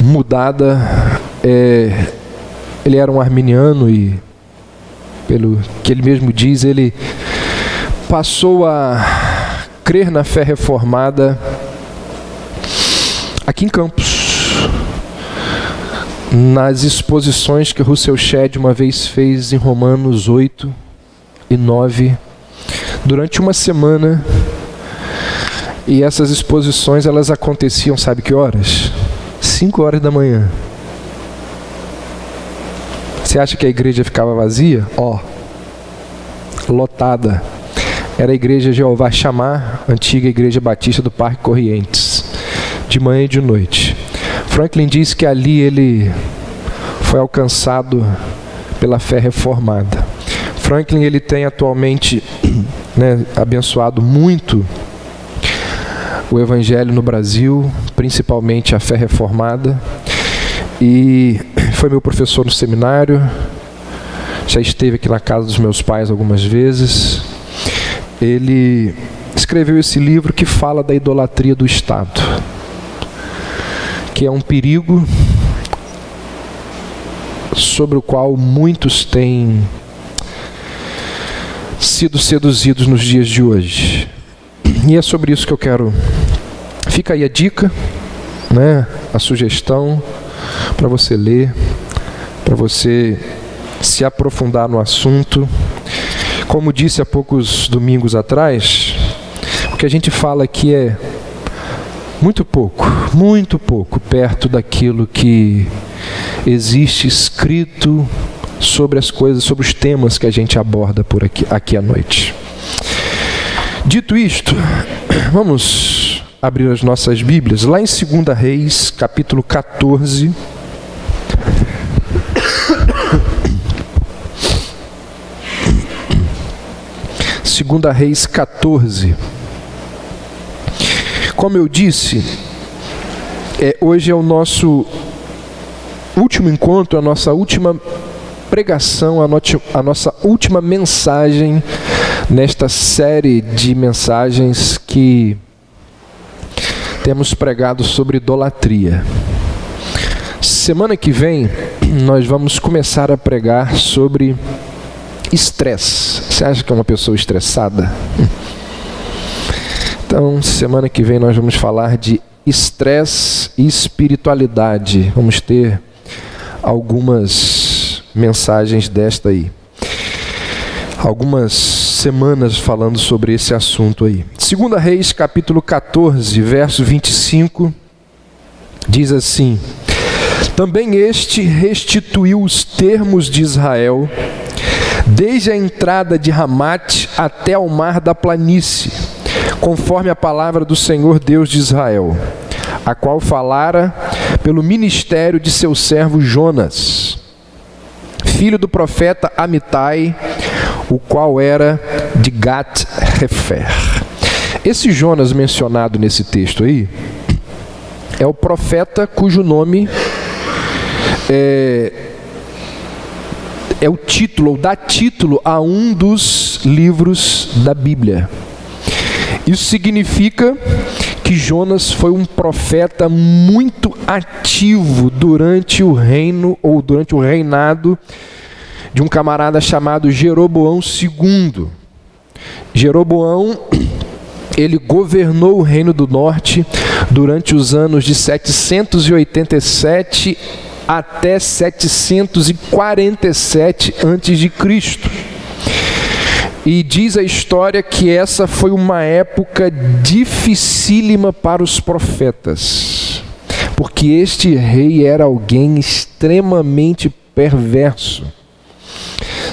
mudada. Ele era um arminiano e, pelo que ele mesmo diz, ele passou a crer na fé reformada aqui em Campos, nas exposições que Russell Shedd uma vez fez em Romanos 8 e 9, durante uma semana. E essas exposições, elas aconteciam, sabe que horas? 5 horas da manhã. Você acha que a igreja ficava vazia? Lotada. Era a igreja Jeová Chamar, antiga igreja batista do Parque Corrientes, de manhã e de noite. Franklin diz que ali ele foi alcançado pela fé reformada. Franklin, ele tem atualmente abençoado muito o evangelho no Brasil, principalmente a fé reformada, e foi meu professor no seminário, já esteve aqui na casa dos meus pais algumas vezes. Ele escreveu esse livro que fala da idolatria do Estado, que é um perigo sobre o qual muitos têm sido seduzidos nos dias de hoje. E é sobre isso que eu quero. Fica aí a dica, a sugestão para você ler, para você se aprofundar no assunto. Como disse há poucos domingos atrás, o que a gente fala aqui é muito pouco perto daquilo que existe escrito sobre as coisas, sobre os temas que a gente aborda por aqui à noite. Dito isto, vamos abrir as nossas Bíblias lá em 2 Reis, capítulo 14. Segunda Reis 14. Como eu disse, hoje é o nosso último encontro, a nossa última pregação, a nossa última mensagem nesta série de mensagens que temos pregado sobre idolatria. Semana que vem nós vamos começar a pregar sobre estresse. Você acha que é uma pessoa estressada? Então, semana que vem nós vamos falar de estresse e espiritualidade. Vamos ter algumas mensagens desta aí. Algumas semanas falando sobre esse assunto aí. 2 Reis, capítulo 14, verso 25, diz assim: Também este restituiu os termos de Israel, desde a entrada de Ramate até ao mar da planície, conforme a palavra do Senhor Deus de Israel, a qual falara pelo ministério de seu servo Jonas, filho do profeta Amitai, o qual era de Gat-Hefer. Esse Jonas mencionado nesse texto aí é o profeta cujo nome é o título, ou dá título a um dos livros da Bíblia. Isso significa que Jonas foi um profeta muito ativo durante o reino, ou durante o reinado de um camarada chamado Jeroboão II. Jeroboão, ele governou o reino do norte durante os anos de 787 até 747 a.C. E diz a história que essa foi uma época dificílima para os profetas, porque este rei era alguém extremamente perverso.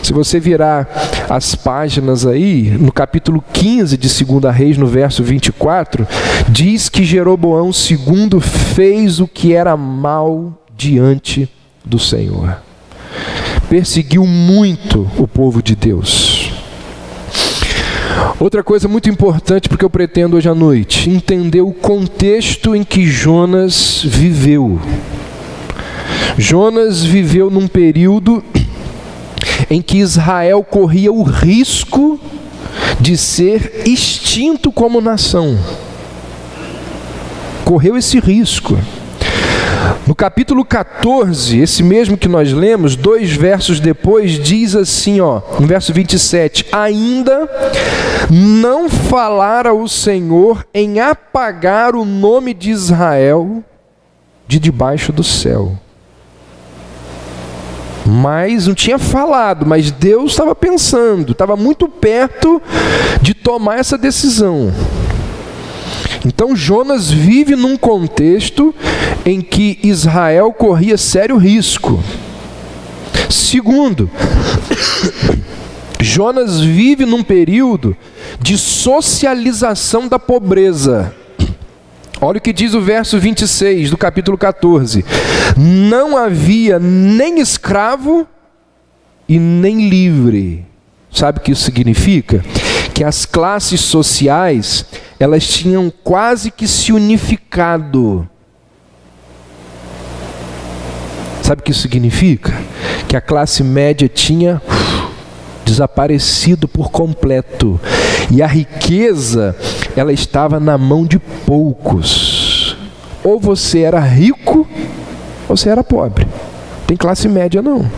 Se você virar as páginas aí, no capítulo 15 de 2 Reis, no verso 24, diz que Jeroboão II fez o que era mal diante do Senhor. Perseguiu muito o povo de Deus. Outra coisa muito importante, porque eu pretendo hoje à noite entender o contexto em que Jonas viveu. Jonas viveu num período em que Israel corria o risco de ser extinto como nação. Correu esse risco. No capítulo 14, esse mesmo que nós lemos, 2 versos depois, diz assim, no verso 27, ainda não falara o Senhor em apagar o nome de Israel de debaixo do céu. Mas não tinha falado, mas Deus estava pensando, estava muito perto de tomar essa decisão. Então Jonas vive num contexto em que Israel corria sério risco. Segundo, Jonas vive num período de socialização da pobreza. Olha o que diz o verso 26 do capítulo 14. Não havia nem escravo e nem livre. Sabe o que isso significa? Que as classes sociais, elas tinham quase que se unificado. Sabe o que isso significa? Que a classe média tinha desaparecido por completo. E a riqueza, ela estava na mão de poucos. Ou você era rico, ou você era pobre. Não tem classe média não.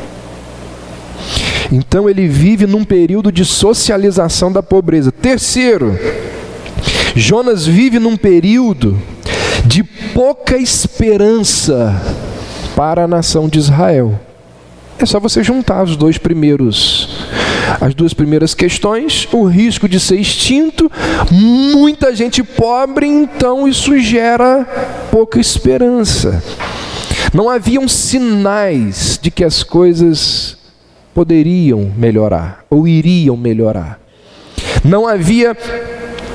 Então ele vive num período de socialização da pobreza. Terceiro, Jonas vive num período de pouca esperança para a nação de Israel. É só você juntar as duas primeiras questões, o risco de ser extinto, muita gente pobre, então isso gera pouca esperança. Não haviam sinais de que as coisas poderiam melhorar ou iriam melhorar. Não havia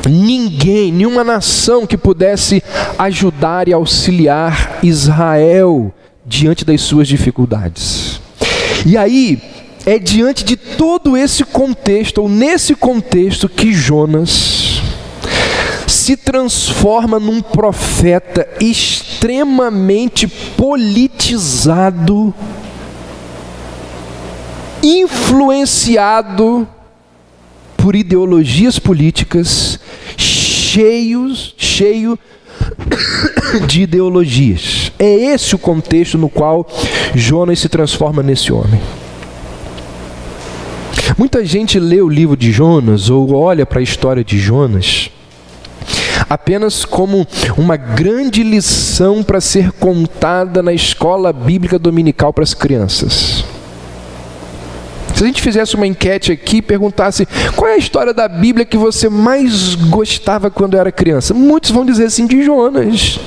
ninguém, nenhuma nação que pudesse ajudar e auxiliar Israel diante das suas dificuldades. E aí, é diante de todo esse contexto, ou nesse contexto, que Jonas se transforma num profeta extremamente politizado, influenciado por ideologias políticas, cheio de ideologias. É esse o contexto no qual Jonas se transforma nesse homem. Muita gente lê o livro de Jonas ou olha para a história de Jonas apenas como uma grande lição para ser contada na escola bíblica dominical para as crianças. Se a gente fizesse uma enquete aqui e perguntasse qual é a história da Bíblia que você mais gostava quando era criança, muitos vão dizer assim, de Jonas.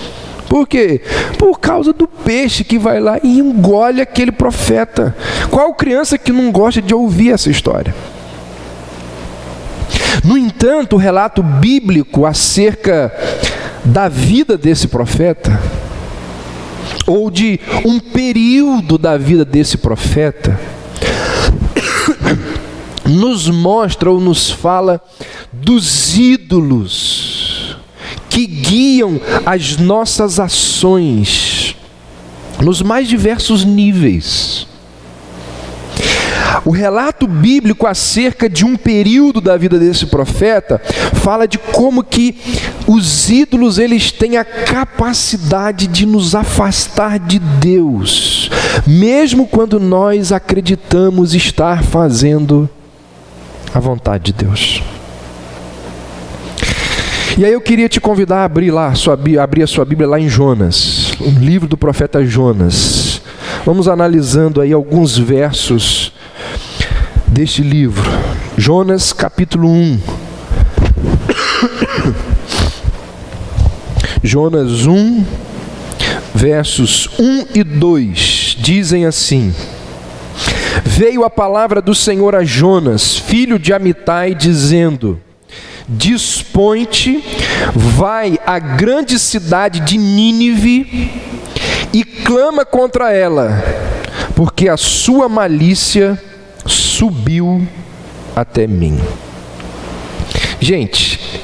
Por quê? Por causa do peixe que vai lá e engole aquele profeta. Qual criança que não gosta de ouvir essa história? No entanto, o relato bíblico acerca da vida desse profeta, ou de um período da vida desse profeta, nos mostra ou nos fala dos ídolos que guiam as nossas ações nos mais diversos níveis. O relato bíblico acerca de um período da vida desse profeta fala de como que os ídolos, eles têm a capacidade de nos afastar de Deus, mesmo quando nós acreditamos estar fazendo a vontade de Deus. E aí eu queria te convidar a abrir a sua Bíblia lá em Jonas, o livro do profeta Jonas. Vamos analisando aí alguns versos deste livro. Jonas capítulo 1. Jonas 1, versos 1 e 2, dizem assim: Veio a palavra do Senhor a Jonas, filho de Amitai, dizendo: Dispõe-te, vai à grande cidade de Nínive e clama contra ela, porque a sua malícia subiu até mim. Gente,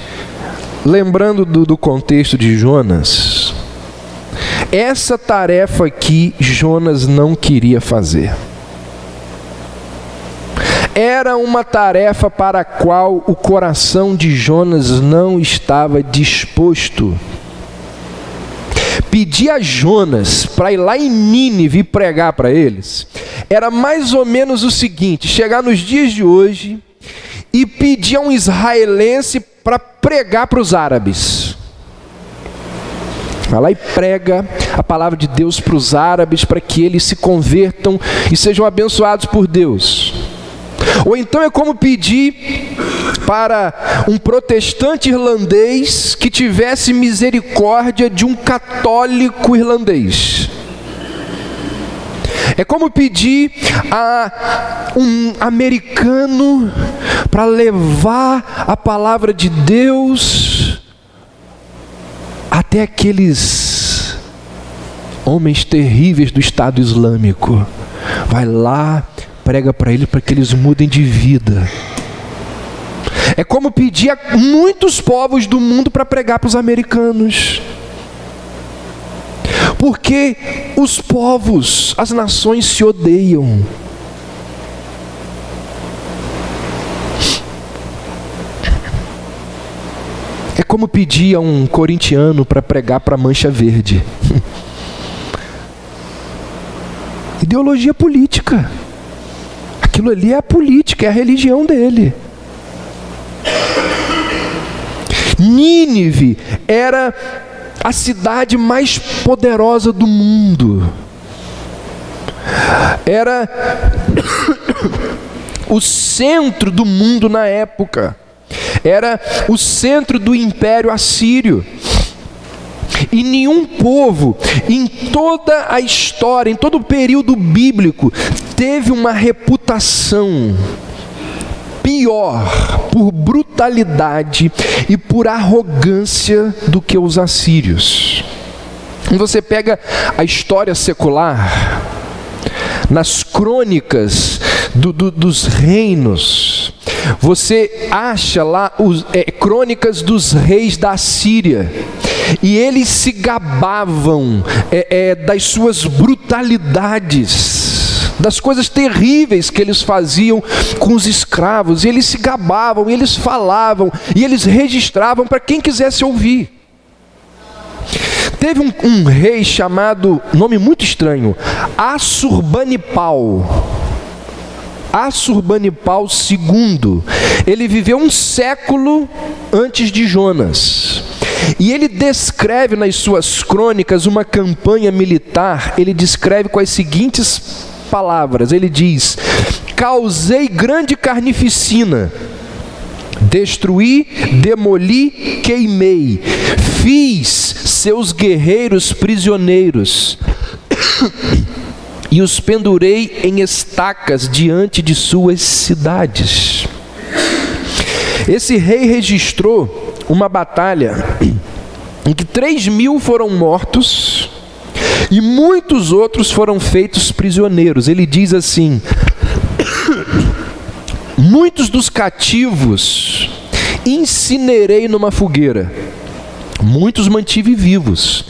lembrando do contexto de Jonas, essa tarefa aqui Jonas não queria fazer. Era uma tarefa para a qual o coração de Jonas não estava disposto. pedir a Jonas para ir lá em Nínive e pregar para eles, era mais ou menos o seguinte: chegar nos dias de hoje e pedir a um israelense para pregar para os árabes. Vai lá e prega a palavra de Deus para os árabes, para que eles se convertam e sejam abençoados por Deus. Ou então é como pedir para um protestante irlandês que tivesse misericórdia de um católico irlandês. É como pedir a um americano para levar a palavra de Deus até aqueles homens terríveis do Estado Islâmico. Vai lá, prega para eles para que eles mudem de vida. É como pedir a muitos povos do mundo para pregar para os americanos. Porque os povos, as nações se odeiam. É como pedir a um corintiano para pregar para a Mancha Verde. Ideologia política. Aquilo ali é a política, é a religião dele. Nínive era a cidade mais poderosa do mundo. Era o centro do mundo na época. Era o centro do Império Assírio. E nenhum povo, em toda a história, em todo o período bíblico, teve uma reputação pior por brutalidade e por arrogância do que os assírios. Quando você pega a história secular, nas crônicas dos reinos, você acha lá crônicas dos reis da Assíria, e eles se gabavam das suas brutalidades, das coisas terríveis que eles faziam com os escravos, e eles se gabavam, e eles falavam, e eles registravam para quem quisesse ouvir. Teve um rei chamado, nome muito estranho, Assurbanipal II. Ele viveu um século antes de Jonas. E ele descreve nas suas crônicas uma campanha militar. Ele descreve com as seguintes palavras. Ele diz: causei grande carnificina, destruí, demoli, queimei, fiz seus guerreiros prisioneiros e os pendurei em estacas diante de suas cidades. Esse rei registrou uma batalha em que 3.000 foram mortos e muitos outros foram feitos prisioneiros. Ele diz assim: muitos dos cativos incinerei numa fogueira, muitos mantive vivos.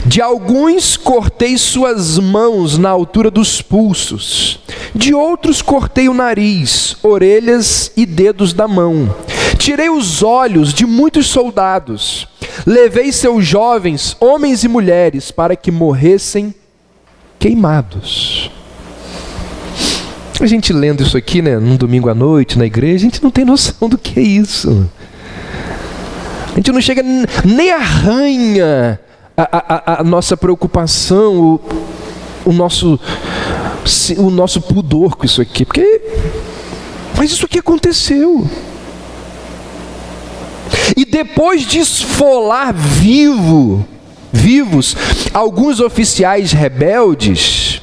De alguns cortei suas mãos na altura dos pulsos, de outros cortei o nariz, orelhas e dedos da mão. Tirei os olhos de muitos soldados, levei seus jovens, homens e mulheres, para que morressem queimados. A gente lendo isso aqui, né, num domingo à noite na igreja, a gente não tem noção do que é isso. A gente não chega, nem arranha a nossa preocupação, o nosso pudor com isso aqui. Mas isso aqui aconteceu. E depois de esfolar vivos alguns oficiais rebeldes,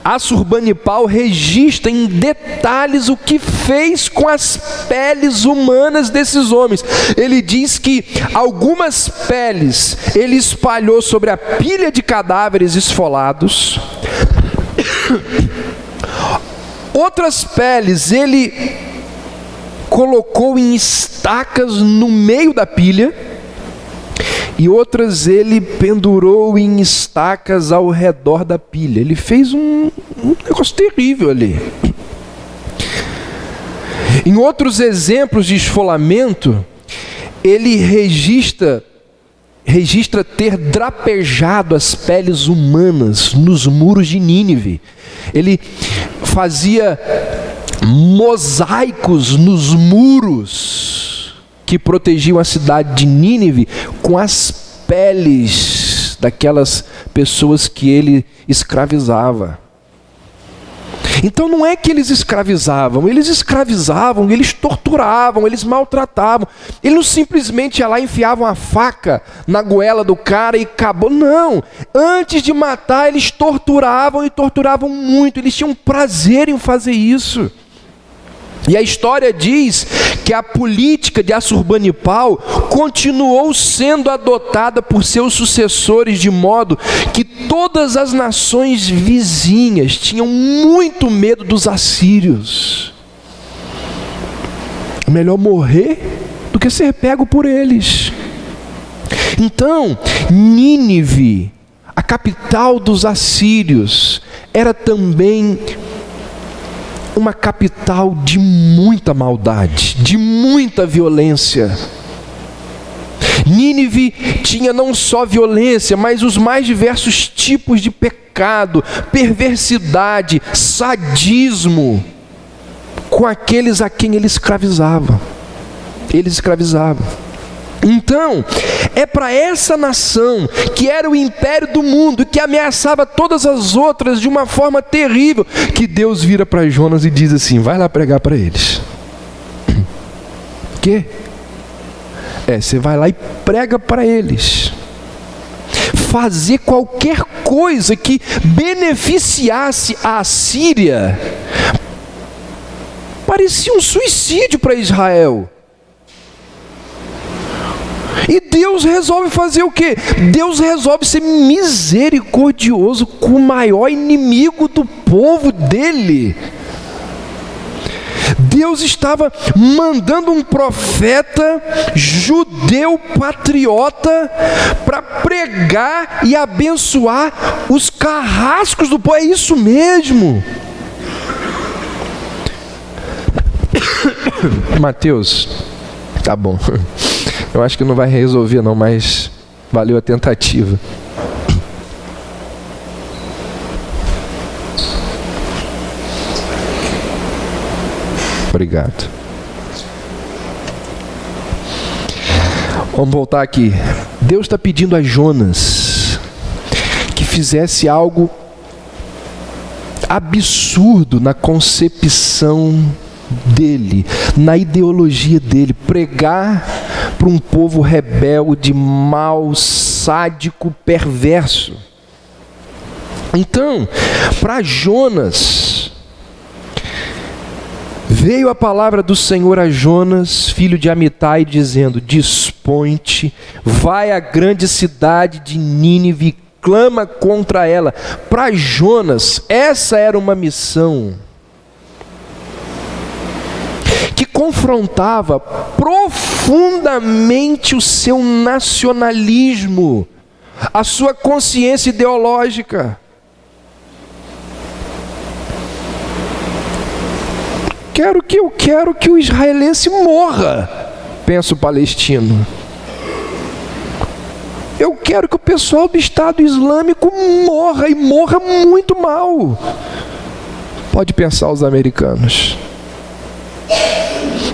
Assurbanipal registra em detalhes o que fez com as peles humanas desses homens. Ele diz que algumas peles ele espalhou sobre a pilha de cadáveres esfolados, outras peles ele colocou em estacas no meio da pilha, e outras ele pendurou em estacas ao redor da pilha. Ele fez um negócio terrível ali. Em outros exemplos de esfolamento, ele registra registra ter drapejado as peles humanas nos muros de Nínive. Ele fazia mosaicos nos muros que protegiam a cidade de Nínive com as peles daquelas pessoas que ele escravizava. Então não é que eles escravizavam, eles torturavam, eles maltratavam. Eles não simplesmente iam lá e enfiavam a faca na goela do cara e acabou. Não, antes de matar eles torturavam e torturavam muito. Eles tinham prazer em fazer isso. E a história diz que a política de Assurbanipal continuou sendo adotada por seus sucessores, de modo que todas as nações vizinhas tinham muito medo dos assírios. É melhor morrer do que ser pego por eles. Então, Nínive, a capital dos assírios, era também uma capital de muita maldade, de muita violência. Nínive tinha não só violência, mas os mais diversos tipos de pecado, perversidade, sadismo, com aqueles a quem ele escravizava. Eles escravizavam. Então, é para essa nação, que era o império do mundo, que ameaçava todas as outras de uma forma terrível, que Deus vira para Jonas e diz assim: vai lá pregar para eles. Quê? Você vai lá e prega para eles. Fazer qualquer coisa que beneficiasse a Síria parecia um suicídio para Israel. E Deus resolve fazer o quê? Deus resolve ser misericordioso com o maior inimigo do povo dele. Deus estava mandando um profeta judeu patriota para pregar e abençoar os carrascos do povo. É isso mesmo. Mateus, tá bom. Eu acho que não vai resolver não, mas valeu a tentativa. Obrigado. Vamos voltar aqui. Deus está pedindo a Jonas que fizesse algo absurdo na concepção dele, na ideologia dele, pregar para um povo rebelde, mau, sádico, perverso. Então, para Jonas, veio a palavra do Senhor a Jonas, filho de Amitai, dizendo: dispõe-te, vai à grande cidade de Nínive, clama contra ela. Para Jonas, essa era uma missão que confrontava profundamente o seu nacionalismo, a sua consciência ideológica. Eu quero que o israelense morra, pensa o palestino. Eu quero que o pessoal do Estado Islâmico morra, e morra muito mal. Pode pensar os americanos.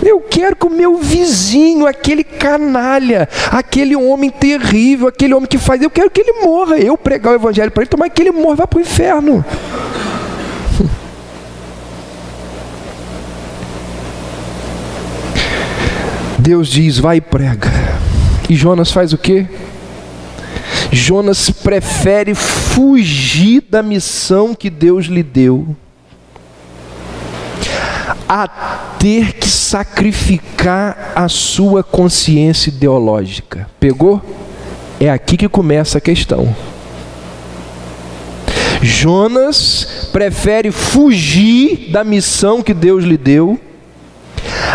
Eu quero que o meu vizinho, aquele canalha, aquele homem terrível, aquele homem que faz, eu quero que ele morra. Eu pregar o evangelho para ele, tomar que ele morra, vá para o inferno. Deus diz: vai e prega. E Jonas faz o quê? Jonas prefere fugir da missão que Deus lhe deu a ter que sacrificar a sua consciência ideológica. Pegou? É aqui que começa a questão. Jonas prefere fugir da missão que Deus lhe deu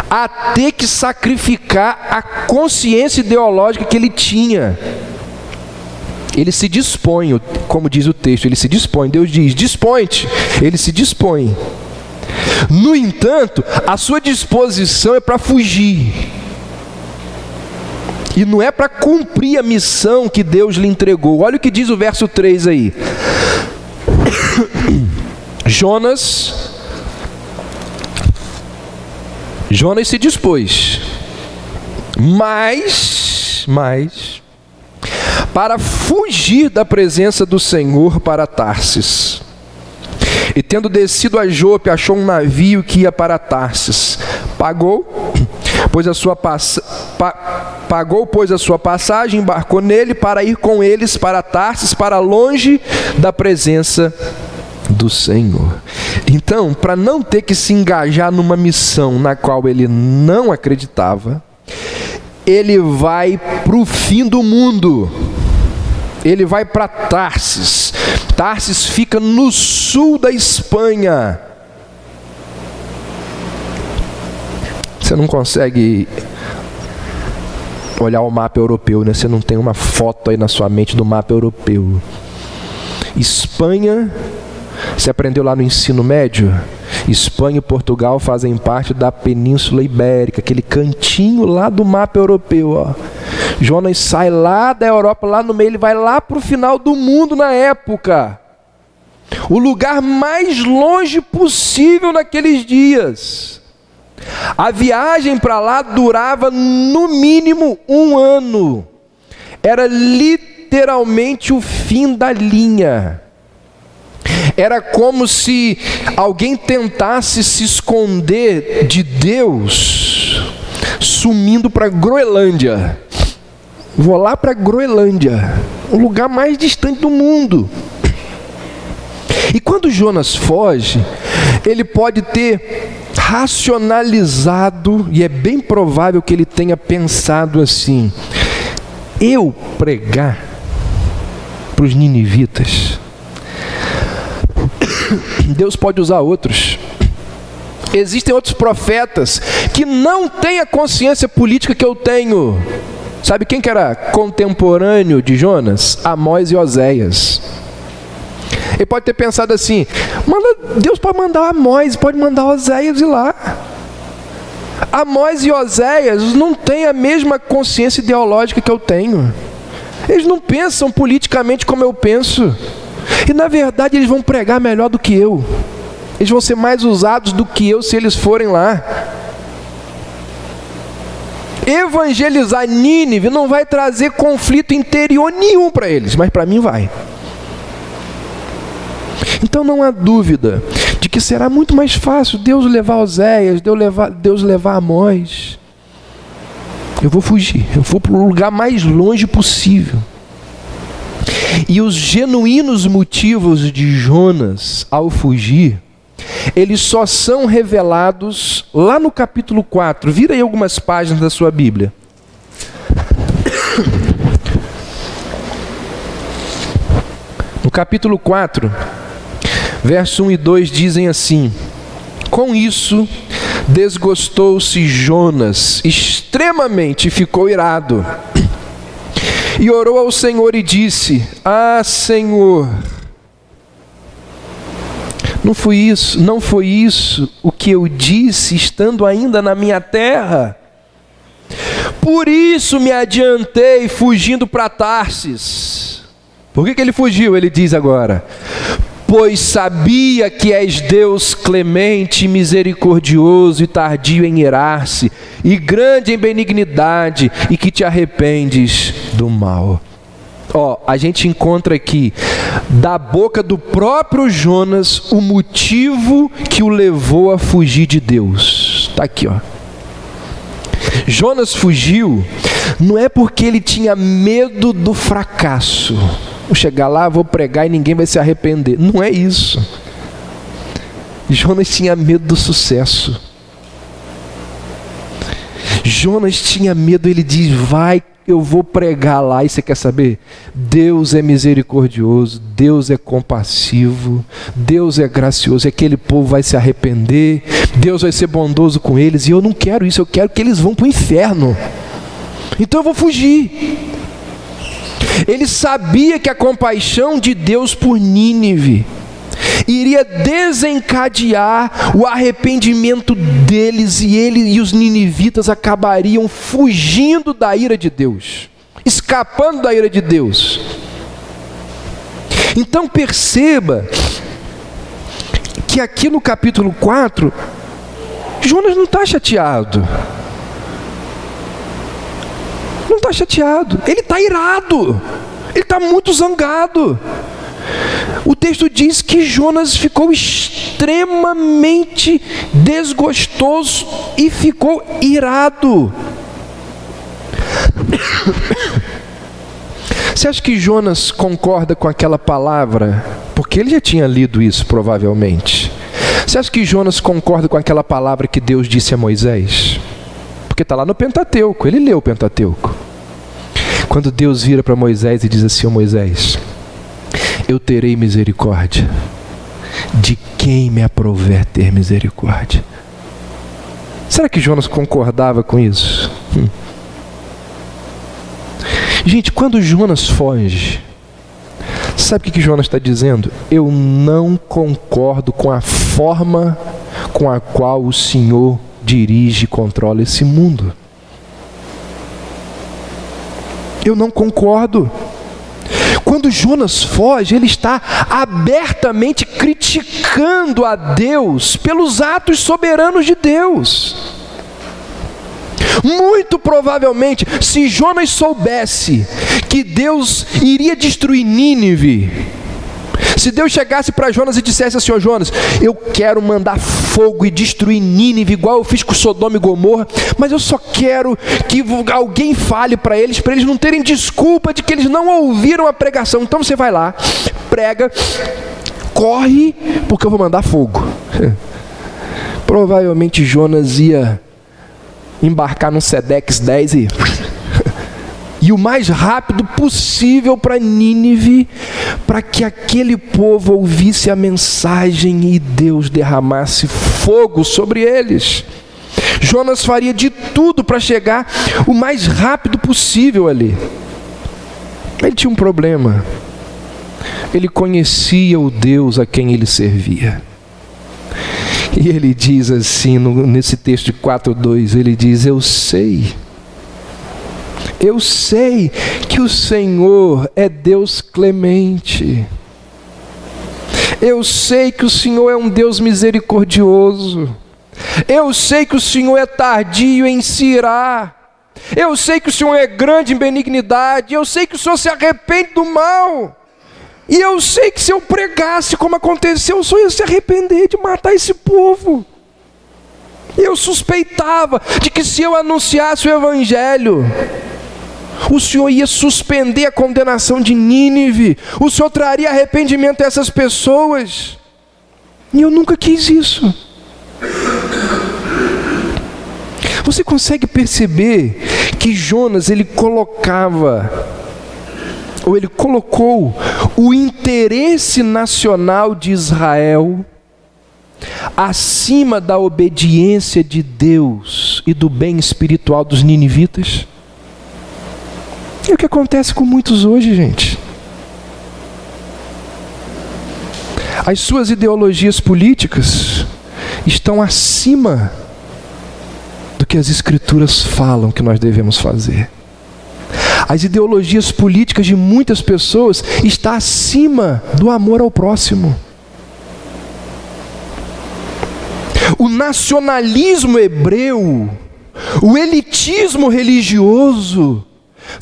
a ter que sacrificar a consciência ideológica que ele tinha. Ele se dispõe, como diz o texto, ele se dispõe. Deus diz: dispõe-te. Ele se dispõe. No entanto, a sua disposição é para fugir. E não é para cumprir a missão que Deus lhe entregou. Olha o que diz o verso 3 aí. Jonas se dispôs, mas para fugir da presença do Senhor para Tarsis. E tendo descido a Jope, achou um navio que ia para Tarsis. Pagou, pois a sua passagem, embarcou nele para ir com eles para Tarsis, para longe da presença do Senhor. Então, para não ter que se engajar numa missão na qual ele não acreditava, ele vai para o fim do mundo. Ele vai para Tarsis. Tarsis fica no sul da Espanha. Você não consegue olhar o mapa europeu, né? Você não tem uma foto aí na sua mente do mapa europeu. Espanha, você aprendeu lá no ensino médio? Espanha e Portugal fazem parte da Península Ibérica, aquele cantinho lá do mapa europeu, ó. Jonas sai lá da Europa, lá no meio, ele vai lá para o final do mundo na época. O lugar mais longe possível naqueles dias. A viagem para lá durava no mínimo 1 ano. Era literalmente o fim da linha. Era como se alguém tentasse se esconder de Deus, sumindo para a Groenlândia. Vou lá para a Groenlândia, o lugar mais distante do mundo. E quando Jonas foge, ele pode ter racionalizado, e é bem provável que ele tenha pensado assim: eu pregar para os ninivitas, Deus pode usar outros. Existem outros profetas que não têm a consciência política que eu tenho. Sabe quem que era contemporâneo de Jonas? Amós e Oséias. Ele pode ter pensado assim: Deus pode mandar Amós, pode mandar Oséias ir lá. Amós e Oséias não têm a mesma consciência ideológica que eu tenho. Eles não pensam politicamente como eu penso. E na verdade eles vão pregar melhor do que eu. Eles vão ser mais usados do que eu se eles forem lá. Evangelizar Nínive não vai trazer conflito interior nenhum para eles, mas para mim vai. Então não há dúvida de que será muito mais fácil Deus levar Oséias, Deus levar Amós. Eu vou fugir, eu vou para o lugar mais longe possível. E os genuínos motivos de Jonas ao fugir, eles só são revelados lá no capítulo 4. Vira aí algumas páginas da sua Bíblia. No capítulo 4, verso 1 e 2 dizem assim: com isso, desgostou-se Jonas extremamente e ficou irado. E orou ao Senhor e disse: ah, Senhor, não foi isso o que eu disse estando ainda na minha terra? Por isso me adiantei fugindo para Tarsis. Por que ele fugiu? Ele diz agora: pois sabia que és Deus clemente e misericordioso e tardio em irar-se, e grande em benignidade, e que te arrependes do mal. A gente encontra aqui, da boca do próprio Jonas, o motivo que o levou a fugir de Deus. Está aqui, Jonas fugiu, não é porque ele tinha medo do fracasso. Vou chegar lá, vou pregar e ninguém vai se arrepender. Não é isso. Jonas tinha medo do sucesso. Jonas tinha medo, ele diz: eu vou pregar lá. E você quer saber? Deus é misericordioso, Deus é compassivo, Deus é gracioso. Aquele povo vai se arrepender, Deus vai ser bondoso com eles. E eu não quero isso, eu quero que eles vão para o inferno. Então eu vou fugir. Ele sabia que a compaixão de Deus por Nínive iria desencadear o arrependimento deles, e ele e os ninivitas acabariam fugindo da ira de Deus, escapando da ira de Deus. Então perceba que aqui no capítulo 4, Jonas não está chateado. Não está chateado, ele está irado, ele está muito zangado. O texto diz que Jonas ficou extremamente desgostoso e ficou irado. Você acha que Jonas concorda com aquela palavra? Porque ele já tinha lido isso, provavelmente. Você acha que Jonas concorda com aquela palavra que Deus disse a Moisés? Porque está lá no Pentateuco, ele leu o Pentateuco. Quando Deus vira para Moisés e diz assim: ó Moisés, eu terei misericórdia de quem me aprouver ter misericórdia. Será que Jonas concordava com isso? Gente, quando Jonas foge, sabe o que Jonas está dizendo? Eu não concordo com a forma com a qual o Senhor dirige e controla esse mundo. Eu não concordo. Quando Jonas foge, ele está abertamente criticando a Deus pelos atos soberanos de Deus. Muito provavelmente, se Jonas soubesse que Deus iria destruir Nínive, se Deus chegasse para Jonas e dissesse assim: ó Jonas, eu quero mandar fogo e destruir Nínive, igual eu fiz com Sodoma e Gomorra, mas eu só quero que alguém fale para eles não terem desculpa de que eles não ouviram a pregação. Então você vai lá, prega, corre, porque eu vou mandar fogo. Provavelmente Jonas ia embarcar num Sedex 10 e o mais rápido possível para Nínive, para que aquele povo ouvisse a mensagem e Deus derramasse fogo sobre eles. Jonas faria de tudo para chegar o mais rápido possível ali. Ele tinha um problema. Ele conhecia o Deus a quem ele servia. E ele diz assim, nesse texto de 4:2, ele diz: eu sei que o Senhor é Deus clemente. Eu sei que o Senhor é um Deus misericordioso. Eu sei que o Senhor é tardio em se irar. Eu sei que o Senhor é grande em benignidade. Eu sei que o Senhor se arrepende do mal. E eu sei que se eu pregasse como aconteceu, o Senhor ia se arrepender de matar esse povo. Eu suspeitava de que se eu anunciasse o Evangelho, o Senhor ia suspender a condenação de Nínive. O Senhor traria arrependimento a essas pessoas. E eu nunca quis isso. Você consegue perceber que Jonas, ele colocou o interesse nacional de Israel acima da obediência de Deus e do bem espiritual dos ninivitas? É o que acontece com muitos hoje, gente. As suas ideologias políticas estão acima do que as Escrituras falam que nós devemos fazer. As ideologias políticas de muitas pessoas estão acima do amor ao próximo. O nacionalismo hebreu, o elitismo religioso,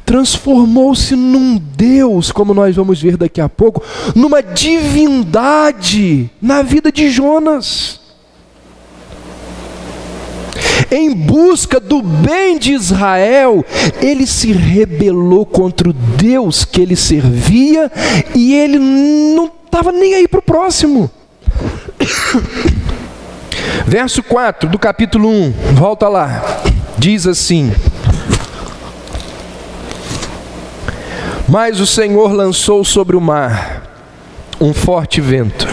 transformou-se num Deus, como nós vamos ver daqui a pouco, numa divindade na vida de Jonas. Em busca do bem de Israel, ele se rebelou contra o Deus que ele servia, e ele não estava nem aí para o próximo. Verso 4 do capítulo 1, volta lá, diz assim: mas o Senhor lançou sobre o mar um forte vento,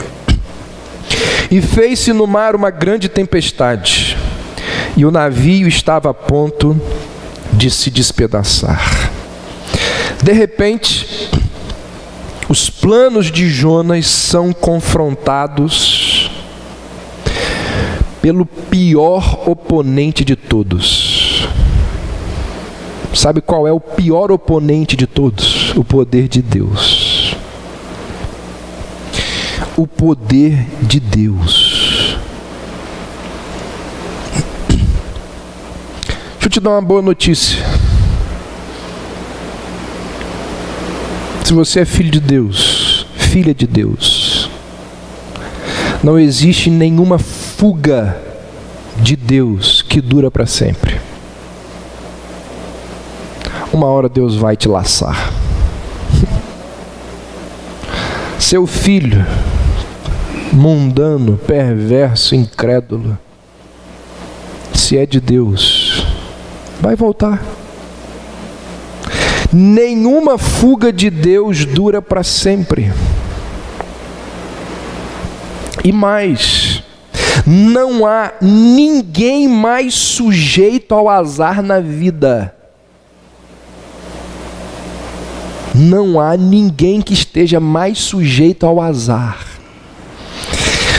e fez-se no mar uma grande tempestade, e o navio estava a ponto de se despedaçar. De repente, Os planos de Jonas são confrontados pelo pior oponente de todos. Sabe qual é o pior oponente de todos? O poder de Deus. O poder de Deus. Deixa eu te dar uma boa notícia. Se você é filho de Deus, filha de Deus, não existe nenhuma fuga de Deus que dura para sempre. Uma hora Deus vai te laçar. Seu filho, mundano, perverso, incrédulo, se é de Deus, vai voltar. Nenhuma fuga de Deus dura para sempre. E mais, não há ninguém mais sujeito ao azar na vida. Não há ninguém que esteja mais sujeito ao azar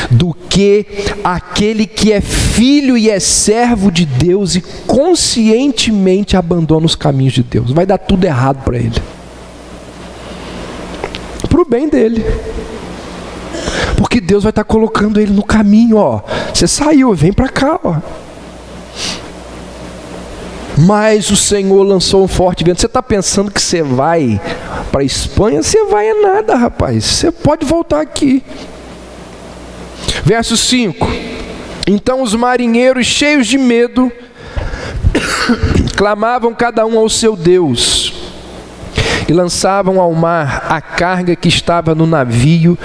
do que aquele que é filho e é servo de Deus e conscientemente abandona os caminhos de Deus. Vai dar tudo errado para ele, para o bem dele, porque Deus vai estar colocando ele no caminho. Ó, você saiu, vem para cá, ó. Mas o Senhor lançou um forte vento. Você está pensando que você vai para a Espanha? Você vai é nada, rapaz. Você pode voltar aqui. Verso 5. Então os marinheiros, cheios de medo, clamavam cada um ao seu Deus e lançavam ao mar a carga que estava no navio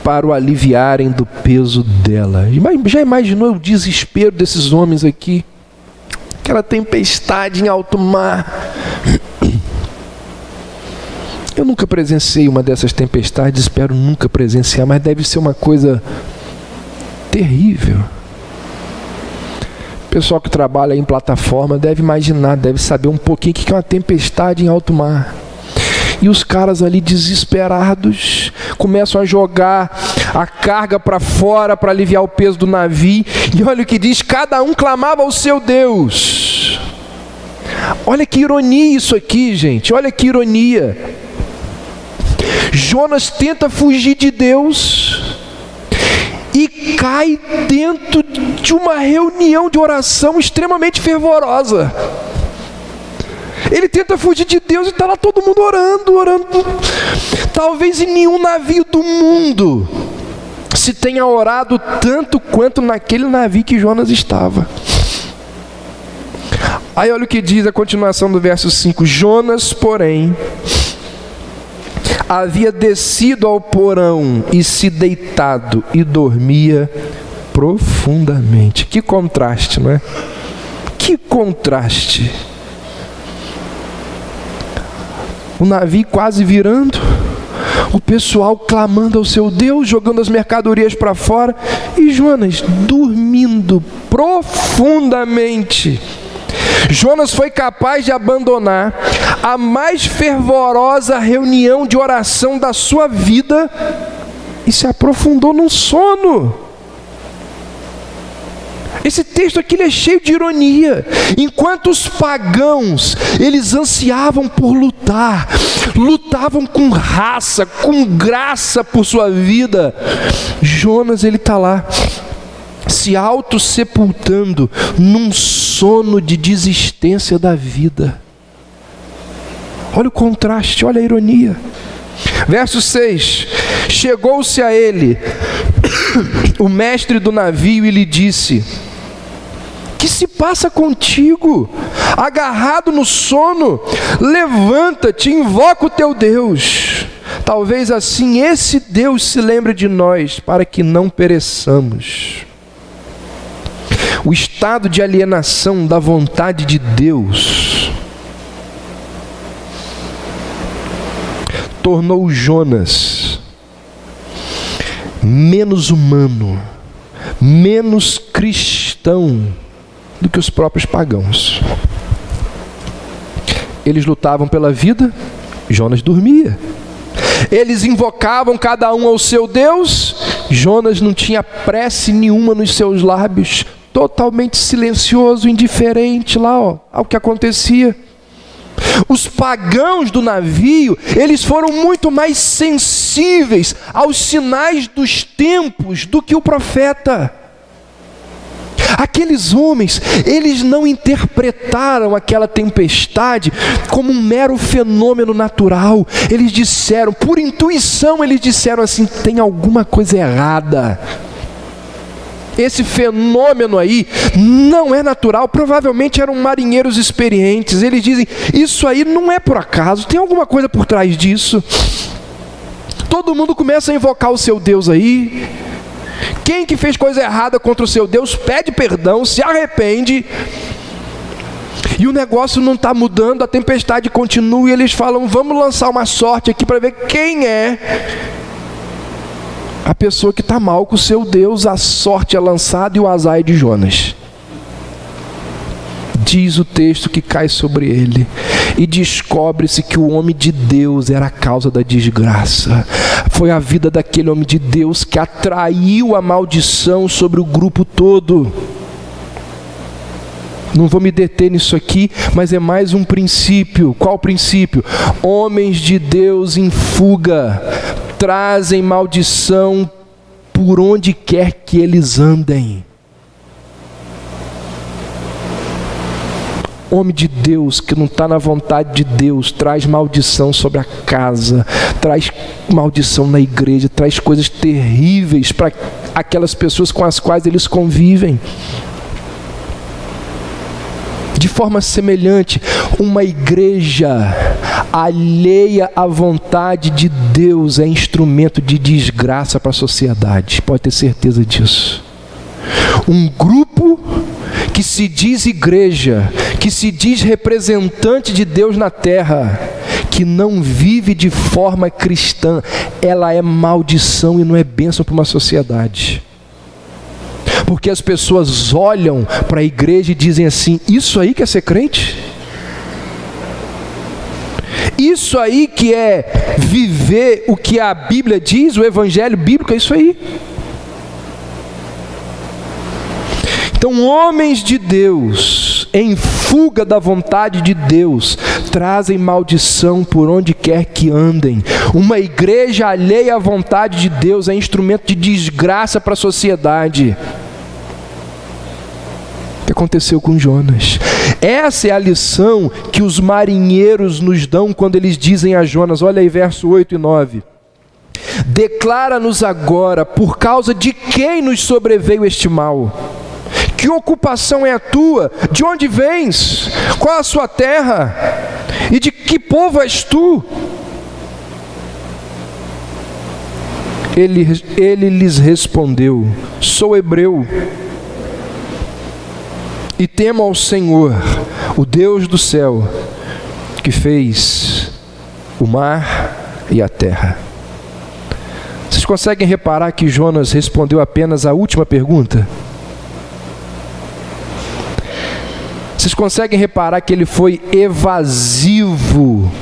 para o aliviarem do peso dela. Já imaginou o desespero desses homens aqui? Aquela tempestade em alto mar. Eu nunca presenciei uma dessas tempestades, espero nunca presenciar, mas deve ser uma coisa terrível. O pessoal que trabalha em plataforma deve imaginar, deve saber um pouquinho o que é uma tempestade em alto mar. E os caras ali desesperados começam a jogar a carga para fora para aliviar o peso do navio. E olha o que diz: cada um clamava ao seu Deus. Olha que ironia isso aqui, gente. Olha que ironia. Jonas tenta fugir de Deus e cai dentro de uma reunião de oração extremamente fervorosa. Ele tenta fugir de Deus e está lá todo mundo orando. Talvez em nenhum navio do mundo se tenha orado tanto quanto naquele navio que Jonas estava. Aí olha o que diz a continuação do verso 5. Jonas, porém, havia descido ao porão e se deitado e dormia profundamente. Que contraste, não é? Que contraste. O navio quase virando, o pessoal clamando ao seu Deus, jogando as mercadorias para fora, e Jonas dormindo profundamente. Jonas foi capaz de abandonar a mais fervorosa reunião de oração da sua vida e se aprofundou num sono. Esse texto aqui ele é cheio de ironia. Enquanto os pagãos, eles ansiavam por lutar, lutavam com raça, com graça por sua vida, Jonas ele está lá, se auto-sepultando num sono de desistência da vida. Olha o contraste, olha a ironia. Verso 6. Chegou-se a ele o mestre do navio e lhe disse: que se passa contigo? Agarrado no sono, levanta-te, invoca o teu Deus. Talvez assim esse Deus se lembre de nós, para que não pereçamos. O estado de alienação da vontade de Deus tornou Jonas menos humano, menos cristão do que os próprios pagãos. Eles lutavam pela vida, Jonas dormia. Eles invocavam cada um ao seu Deus. Jonas não tinha prece nenhuma nos seus lábios, totalmente silencioso, indiferente lá, ao que acontecia. Os pagãos do navio, eles foram muito mais sensíveis aos sinais dos tempos do que o profeta. Aqueles homens, eles não interpretaram aquela tempestade como um mero fenômeno natural. Eles disseram, por intuição, eles disseram assim: tem alguma coisa errada. Esse fenômeno aí não é natural. Provavelmente eram marinheiros experientes. Eles dizem, isso aí não é por acaso, tem alguma coisa por trás disso. Todo mundo começa a invocar o seu Deus aí. Quem que fez coisa errada contra o seu Deus, pede perdão, se arrepende. E o negócio não está mudando, a tempestade continua e eles falam, vamos lançar uma sorte aqui para ver quem é a pessoa que está mal com o seu Deus. A sorte é lançada e o azar é de Jonas. Diz o texto que cai sobre ele, e descobre-se que o homem de Deus era a causa da desgraça. Foi a vida daquele homem de Deus que atraiu a maldição sobre o grupo todo. Não vou me deter nisso aqui, mas é mais um princípio. Qual princípio? Homens de Deus em fuga trazem maldição por onde quer que eles andem. Homem de Deus que não está na vontade de Deus traz maldição sobre a casa, traz maldição na igreja, traz coisas terríveis para aquelas pessoas com as quais eles convivem. De forma semelhante, uma igreja alheia à vontade de Deus é instrumento de desgraça para a sociedade, pode ter certeza disso. Um grupo que se diz igreja, que se diz representante de Deus na terra, que não vive de forma cristã, ela é maldição e não é bênção para uma sociedade. Porque as pessoas olham para a igreja e dizem assim, isso aí que é ser crente? Isso aí que é viver o que a Bíblia diz, o evangelho bíblico, é isso aí. Então, homens de Deus, em fuga da vontade de Deus, trazem maldição por onde quer que andem. Uma igreja alheia à vontade de Deus é instrumento de desgraça para a sociedade. O que aconteceu com Jonas? Essa é a lição que os marinheiros nos dão quando eles dizem a Jonas, olha aí verso 8 e 9. Declara-nos agora, por causa de quem nos sobreveio este mal? Que ocupação é a tua? De onde vens? Qual a sua terra? E de que povo és tu? Ele lhes respondeu, sou hebreu, e temo ao Senhor, o Deus do céu, que fez o mar e a terra. Vocês conseguem reparar que Jonas respondeu apenas a última pergunta? Vocês conseguem reparar que ele foi evasivo?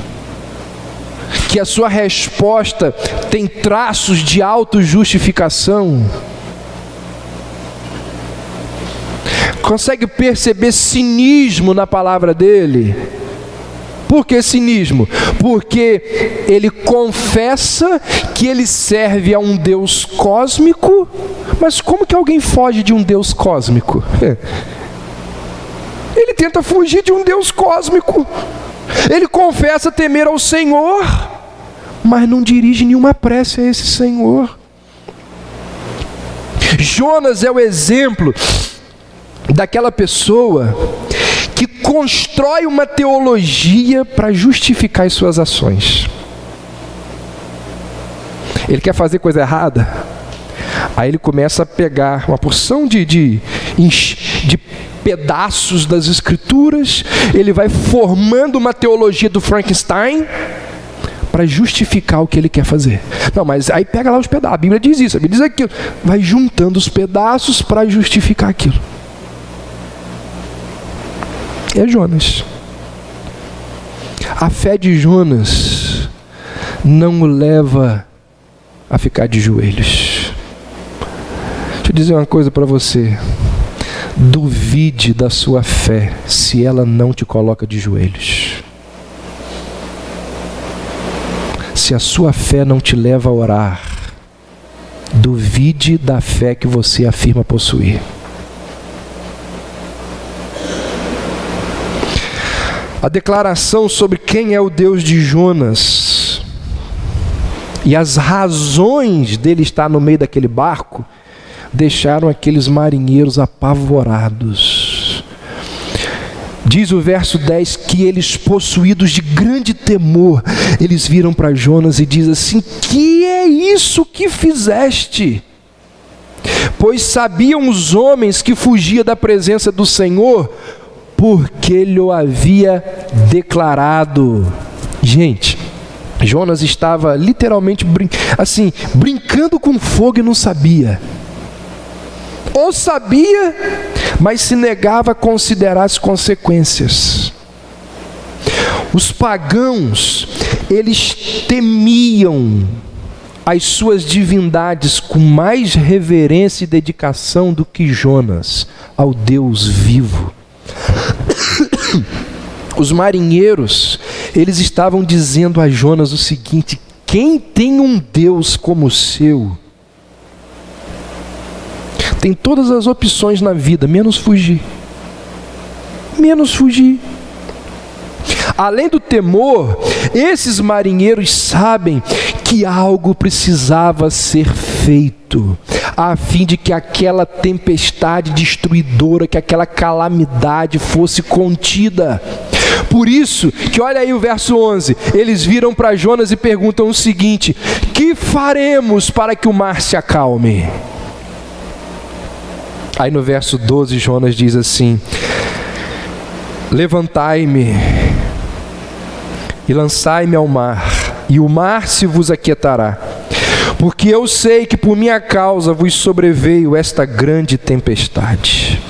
Que a sua resposta tem traços de autojustificação? Consegue perceber cinismo na palavra dele? Por que cinismo? Porque ele confessa que ele serve a um Deus cósmico, mas como que alguém foge de um Deus cósmico? Ele tenta fugir de um Deus cósmico. Ele confessa temer ao Senhor, mas não dirige nenhuma prece a esse Senhor. Jonas é o exemplo daquela pessoa que constrói uma teologia para justificar as suas ações. Ele quer fazer coisa errada, aí ele começa a pegar uma porção de pedaços das escrituras, ele vai formando uma teologia do Frankenstein para justificar o que ele quer fazer. Não, mas aí pega lá os pedaços, a Bíblia diz isso, a Bíblia diz aquilo, vai juntando os pedaços para justificar aquilo. É Jonas. A fé de Jonas não o leva a ficar de joelhos. Deixa eu dizer uma coisa para você. Duvide da sua fé se ela não te coloca de joelhos. Se a sua fé não te leva a orar, duvide da fé que você afirma possuir. A declaração sobre quem é o Deus de Jonas e as razões dele estar no meio daquele barco deixaram aqueles marinheiros apavorados. Diz o verso 10 que eles, possuídos de grande temor, eles viram para Jonas e diz assim: que é isso que fizeste? Pois sabiam os homens que fugia da presença do Senhor, porque ele o havia declarado. Gente, Jonas estava literalmente brincando com fogo e não sabia. Ou sabia, mas se negava a considerar as consequências. Os pagãos, eles temiam as suas divindades com mais reverência e dedicação do que Jonas ao Deus vivo. Os marinheiros, eles estavam dizendo a Jonas o seguinte: quem tem um Deus como o seu, tem todas as opções na vida, menos fugir. Menos fugir. Além do temor, esses marinheiros sabem que algo precisava ser feito, a fim de que aquela tempestade destruidora, que aquela calamidade fosse contida. Por isso, que olha aí o verso 11, eles viram para Jonas e perguntam o seguinte: que faremos para que o mar se acalme? Aí no verso 12, Jonas diz assim: levantai-me e lançai-me ao mar, e o mar se vos aquietará, porque eu sei que por minha causa vos sobreveio esta grande tempestade.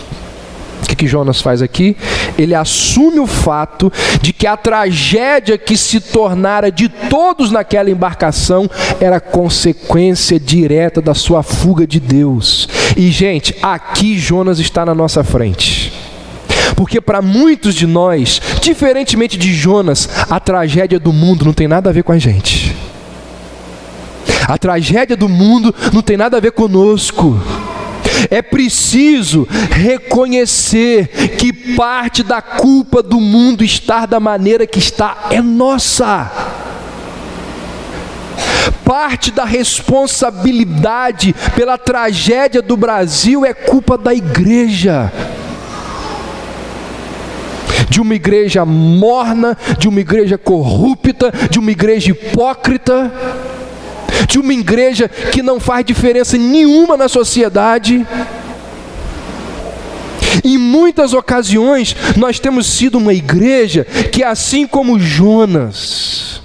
O que Jonas faz aqui? Ele assume o fato de que a tragédia que se tornara de todos naquela embarcação era consequência direta da sua fuga de Deus. E gente, aqui Jonas está na nossa frente. Porque para muitos de nós, diferentemente de Jonas, a tragédia do mundo não tem nada a ver com a gente. A tragédia do mundo não tem nada a ver conosco. É preciso reconhecer que parte da culpa do mundo estar da maneira que está é nossa. Parte da responsabilidade pela tragédia do Brasil é culpa da igreja. De uma igreja morna, de uma igreja corrupta, de uma igreja hipócrita, de uma igreja que não faz diferença nenhuma na sociedade. Em muitas ocasiões nós temos sido uma igreja que, assim como Jonas,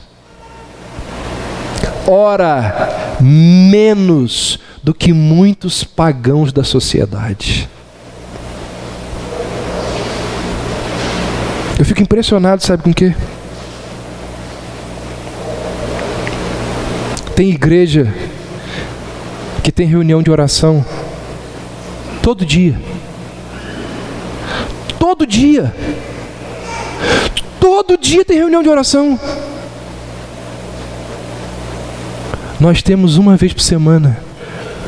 ora menos do que muitos pagãos da sociedade. Eu fico impressionado, sabe com o quê? Tem igreja que tem reunião de oração todo dia. Todo dia. Todo dia tem reunião de oração. Nós temos uma vez por semana.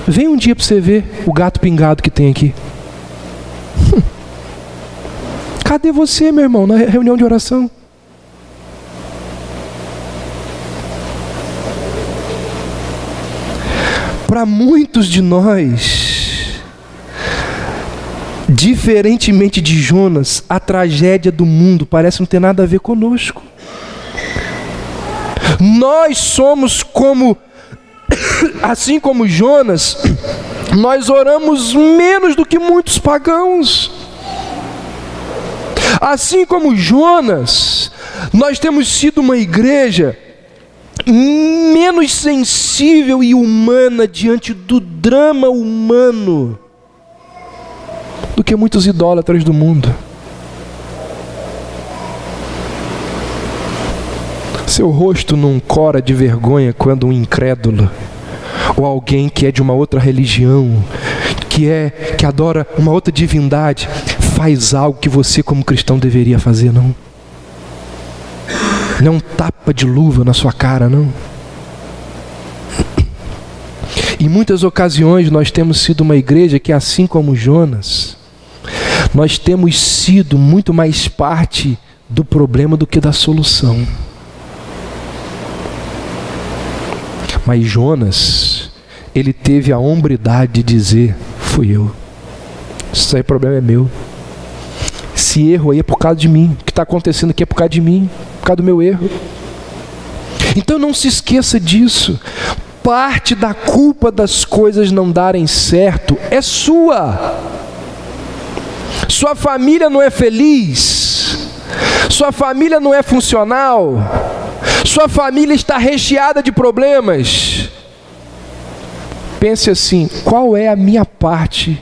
Vem um dia para você ver o gato pingado que tem aqui. Cadê você, meu irmão, na reunião de oração? Para muitos de nós, diferentemente de Jonas, a tragédia do mundo parece não ter nada a ver conosco. Nós somos como, assim como Jonas, nós oramos menos do que muitos pagãos. Assim como Jonas, nós temos sido uma igreja menos sensível e humana diante do drama humano do que muitos idólatras Seu rosto não cora de vergonha quando um incrédulo, ou alguém que é de uma outra religião, que adora uma outra divindade, faz algo que você como cristão deveria fazer, não? Não tapa de luva na sua cara, não? Em muitas ocasiões nós temos sido uma igreja que, assim como Jonas, nós temos sido muito mais parte do problema do que da solução. Mas Jonas, ele teve a hombridade de dizer: fui eu. Isso aí, problema é meu. Esse erro aí é por causa de mim. O que está acontecendo aqui é por causa de mim, por causa do meu erro. Então não se esqueça disso. Parte da culpa das coisas não darem certo é sua. Sua família não é feliz. Sua família não é funcional. Sua família está recheada de problemas. Pense assim: qual é a minha parte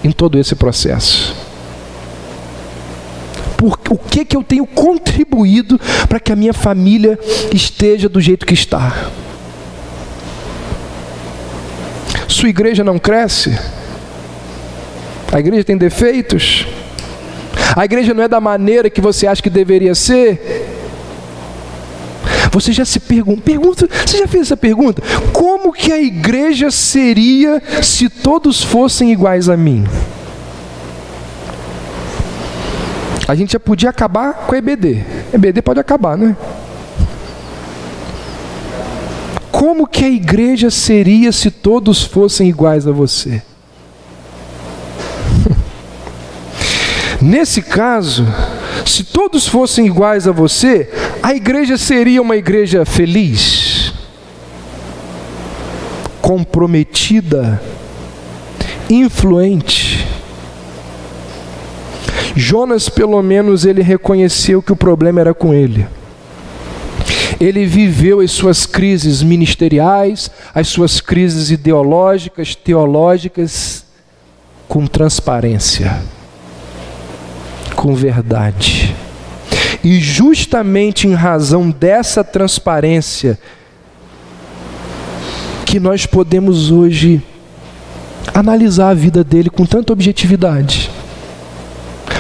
em todo esse processo? O que eu tenho contribuído para que a minha família esteja do jeito que está? Sua igreja não cresce? A igreja tem defeitos? A igreja não é da maneira que você acha que deveria ser? Você já se pergunta, você já fez essa pergunta? Como que a igreja seria se todos fossem iguais a mim? A gente já podia acabar com a EBD. EBD pode acabar, né? Como que a igreja seria se todos fossem iguais a você? Nesse caso, se todos fossem iguais a você, a igreja seria uma igreja feliz, comprometida, influente. Jonas, pelo menos, ele reconheceu que o problema era com ele. Ele viveu as suas crises ministeriais, as suas crises ideológicas, teológicas, com transparência, com verdade. E justamente em razão dessa transparência que nós podemos hoje analisar a vida dele com tanta objetividade.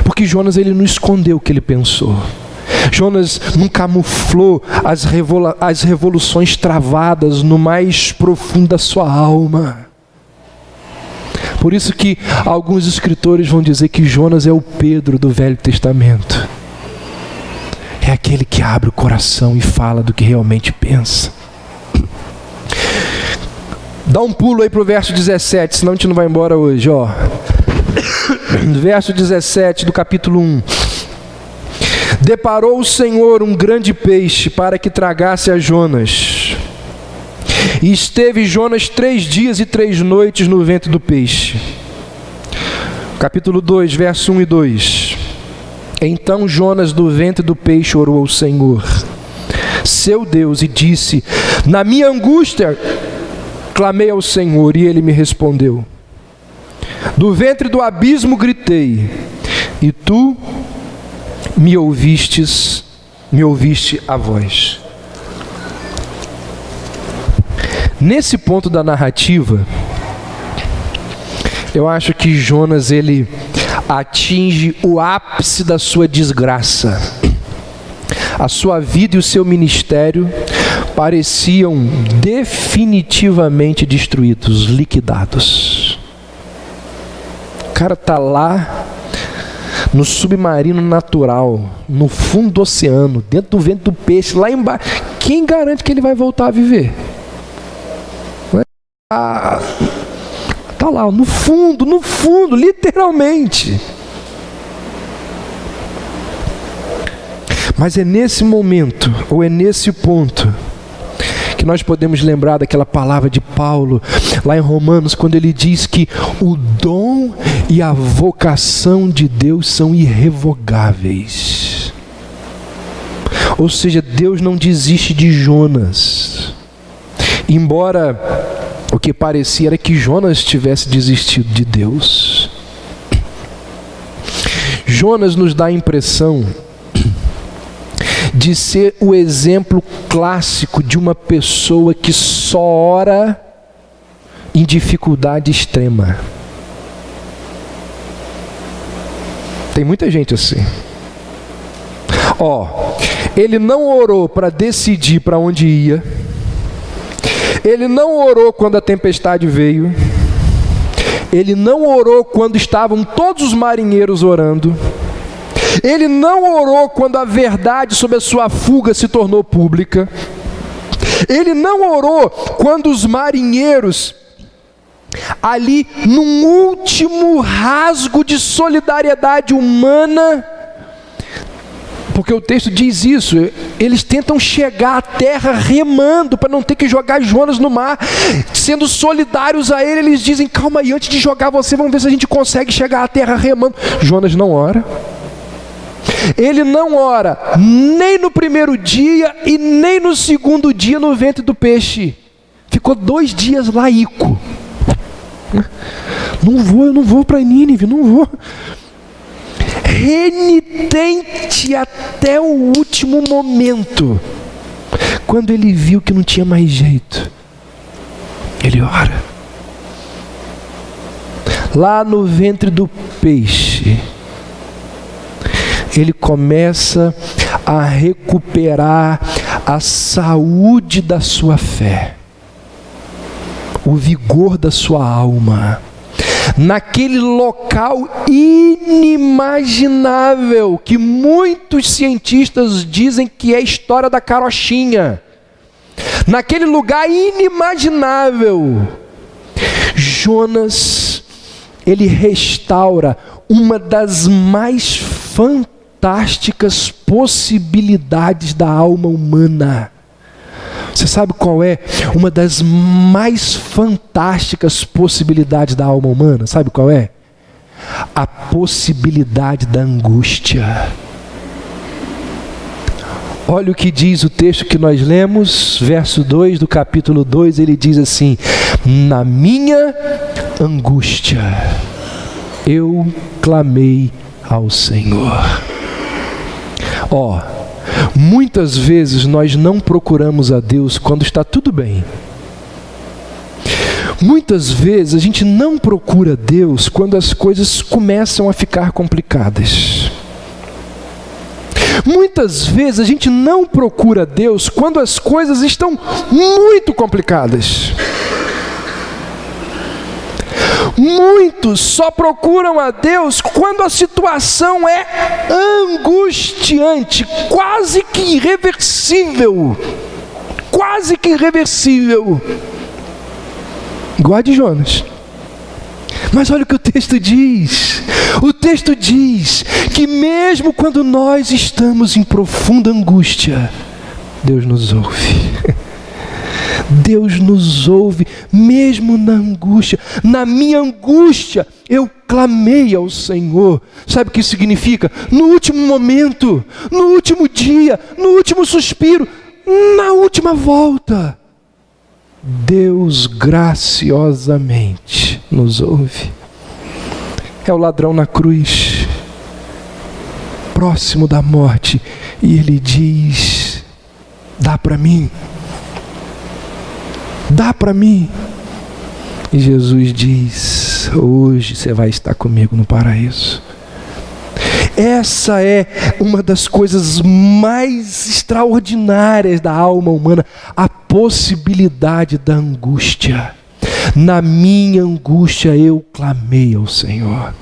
Porque Jonas, ele não escondeu o que ele pensou. Jonas não camuflou as revoluções travadas no mais profundo da sua alma. Por isso que alguns escritores vão dizer que Jonas é o Pedro do Velho Testamento. É aquele que abre o coração e fala do que realmente pensa. Dá um pulo aí para o verso 17, senão a gente não vai embora hoje, ó. Verso 17 do capítulo 1. Deparou o Senhor um grande peixe para que tragasse a Jonas. E esteve Jonas 3 dias e 3 noites no ventre do peixe. Capítulo 2, verso 1 e 2. Então Jonas do ventre do peixe orou ao Senhor, seu Deus, e disse: na minha angústia clamei ao Senhor, e Ele me respondeu. Do ventre do abismo gritei, e tu me ouviste a voz. Nesse ponto da narrativa, eu acho que Jonas, ele atinge o ápice da sua desgraça. A sua vida e o seu ministério pareciam definitivamente destruídos, liquidados. O cara está lá no submarino natural, no fundo do oceano, dentro do ventre do peixe, lá embaixo. Quem garante que ele vai voltar a viver? Está lá, no fundo, literalmente. Mas é nesse momento, ou é nesse ponto, que nós podemos lembrar daquela palavra de Paulo, lá em Romanos, quando ele diz que o dom e a vocação de Deus são irrevogáveis. Ou seja, Deus não desiste de Jonas. Embora o que parecia era que Jonas tivesse desistido de Deus. Jonas nos dá a impressão de ser o exemplo clássico de uma pessoa que só ora em dificuldade extrema. Tem muita gente assim. Ele não orou para decidir para onde ia. Ele não orou quando a tempestade veio. Ele não orou quando estavam todos os marinheiros orando. Ele não orou quando a verdade sobre a sua fuga se tornou pública. Ele não orou quando os marinheiros, ali num último rasgo de solidariedade humana, porque o texto diz isso, eles tentam chegar à terra remando para não ter que jogar Jonas no mar, sendo solidários a ele. Eles dizem: calma aí, antes de jogar você, vamos ver se a gente consegue chegar à terra remando. Jonas não ora. Ele não ora nem no primeiro dia e nem no segundo dia no ventre do peixe. Ficou 2 dias lá, Ico. Eu não vou para Nínive, não vou. Renitente até o último momento. Quando ele viu que não tinha mais jeito, ele ora. Lá no ventre do peixe, ele começa a recuperar a saúde da sua fé, o vigor da sua alma, naquele local inimaginável que muitos cientistas dizem que é a história da carochinha. Naquele lugar inimaginável, Jonas, ele restaura uma das mais fantásticas possibilidades da alma humana. Você sabe qual é uma das mais fantásticas possibilidades da alma humana? Sabe qual é? A possibilidade da angústia. Olha o que diz o texto que nós lemos, verso 2 do capítulo 2, ele diz assim: na minha angústia eu clamei ao Senhor. Muitas vezes nós não procuramos a Deus quando está tudo bem. Muitas vezes a gente não procura Deus quando as coisas começam a ficar complicadas. Muitas vezes a gente não procura Deus quando as coisas estão muito complicadas. Muitos só procuram a Deus quando a situação é angustiante, quase que irreversível. Quase que irreversível. Igual a de Jonas. Mas olha o que o texto diz. O texto diz que mesmo quando nós estamos em profunda angústia, Deus nos ouve. Deus nos ouve, mesmo na angústia. Na minha angústia, eu clamei ao Senhor. Sabe o que isso significa? No último momento, no último dia, no último suspiro, na última volta, Deus graciosamente nos ouve. É o ladrão na cruz, próximo da morte, e ele diz: dá para mim. Dá para mim. E Jesus diz: hoje você vai estar comigo no paraíso. Essa é uma das coisas mais extraordinárias da alma humana, a possibilidade da angústia. Na minha angústia eu clamei ao Senhor.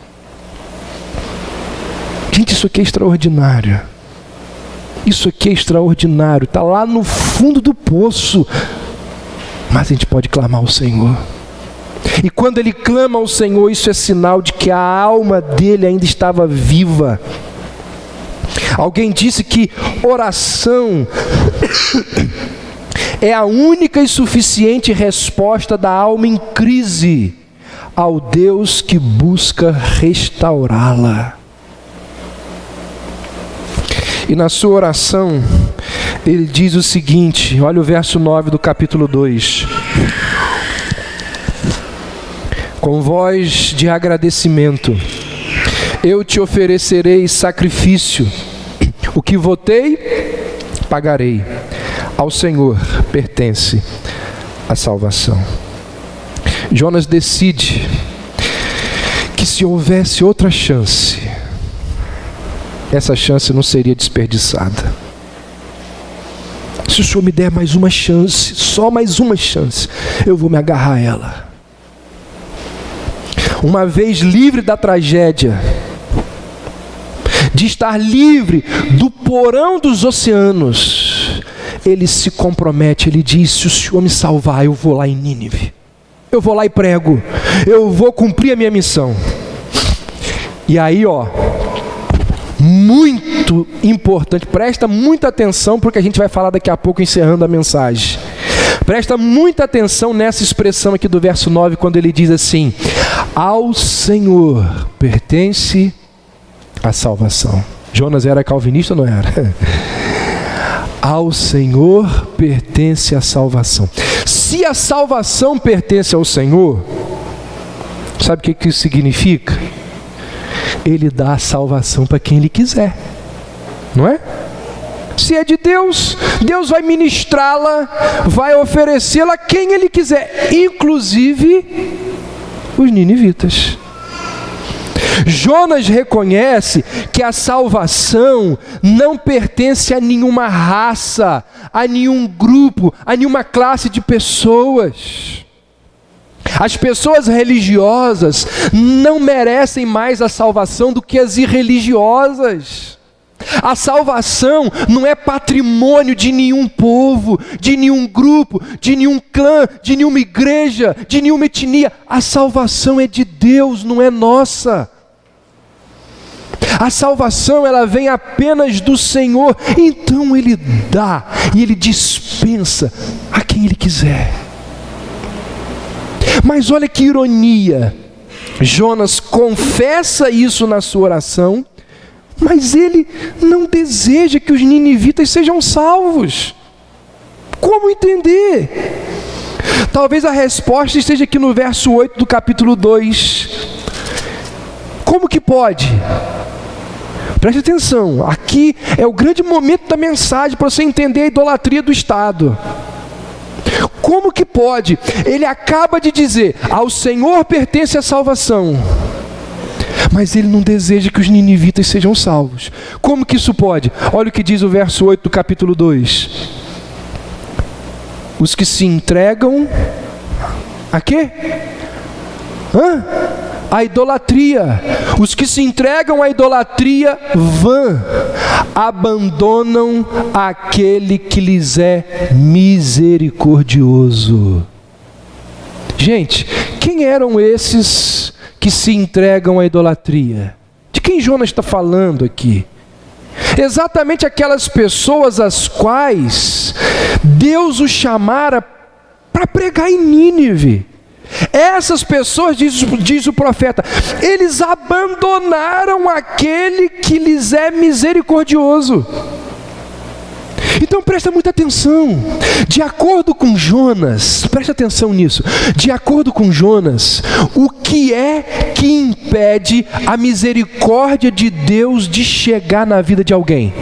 Gente, isso aqui é extraordinário. Isso aqui é extraordinário. Está lá no fundo do poço. Mas a gente pode clamar ao Senhor. E quando ele clama ao Senhor, isso é sinal de que a alma dele ainda estava viva. Alguém disse que oração é a única e suficiente resposta da alma em crise ao Deus que busca restaurá-la. E na sua oração, ele diz o seguinte, olha o verso 9 do capítulo 2. Com voz de agradecimento, eu te oferecerei sacrifício. O que votei pagarei. Ao Senhor pertence a salvação. Jonas decide que se houvesse outra chance, essa chance não seria desperdiçada. Se o Senhor me der mais uma chance, só mais uma chance, eu vou me agarrar a ela. Uma vez livre da tragédia, de estar livre do porão dos oceanos, ele se compromete, ele diz: se o Senhor me salvar, eu vou lá em Nínive, eu vou lá e prego, eu vou cumprir a minha missão. E aí, muito importante, presta muita atenção, porque a gente vai falar daqui a pouco encerrando a mensagem. Presta muita atenção nessa expressão aqui do verso 9, quando ele diz assim: ao Senhor pertence a salvação. Jonas era calvinista ou não era? Ao Senhor pertence a salvação. Se a salvação pertence ao Senhor, sabe o que isso significa? Ele dá a salvação para quem Ele quiser, não é? Se é de Deus, Deus vai ministrá-la, vai oferecê-la a quem Ele quiser, inclusive os ninivitas. Jonas reconhece que a salvação não pertence a nenhuma raça, a nenhum grupo, a nenhuma classe de pessoas. As pessoas religiosas não merecem mais a salvação do que as irreligiosas. A salvação não é patrimônio de nenhum povo, de nenhum grupo, de nenhum clã, de nenhuma igreja, de nenhuma etnia. A salvação é de Deus, não é nossa. A salvação, ela vem apenas do Senhor. Então Ele dá e Ele dispensa a quem Ele quiser. Mas olha que ironia. Jonas confessa isso na sua oração, mas ele não deseja que os ninivitas sejam salvos. Como entender? Talvez a resposta esteja aqui no verso 8 do capítulo 2. Como que pode? Preste atenção, aqui é o grande momento da mensagem para você entender a idolatria do Estado. Como que pode? Ele acaba de dizer: ao Senhor pertence a salvação, mas ele não deseja que os ninivitas sejam salvos. Como que isso pode? Olha o que diz o verso 8 do capítulo 2. Os que se entregam a quê? A idolatria. Os que se entregam à idolatria vã abandonam aquele que lhes é misericordioso. Gente, quem eram esses que se entregam à idolatria? De quem Jonas está falando aqui? Exatamente aquelas pessoas as quais Deus os chamara para pregar em Nínive. Essas pessoas, diz o profeta, eles abandonaram aquele que lhes é misericordioso. Então presta muita atenção. De acordo com Jonas, presta atenção nisso. De acordo com Jonas, o que é que impede a misericórdia de Deus de chegar na vida de alguém?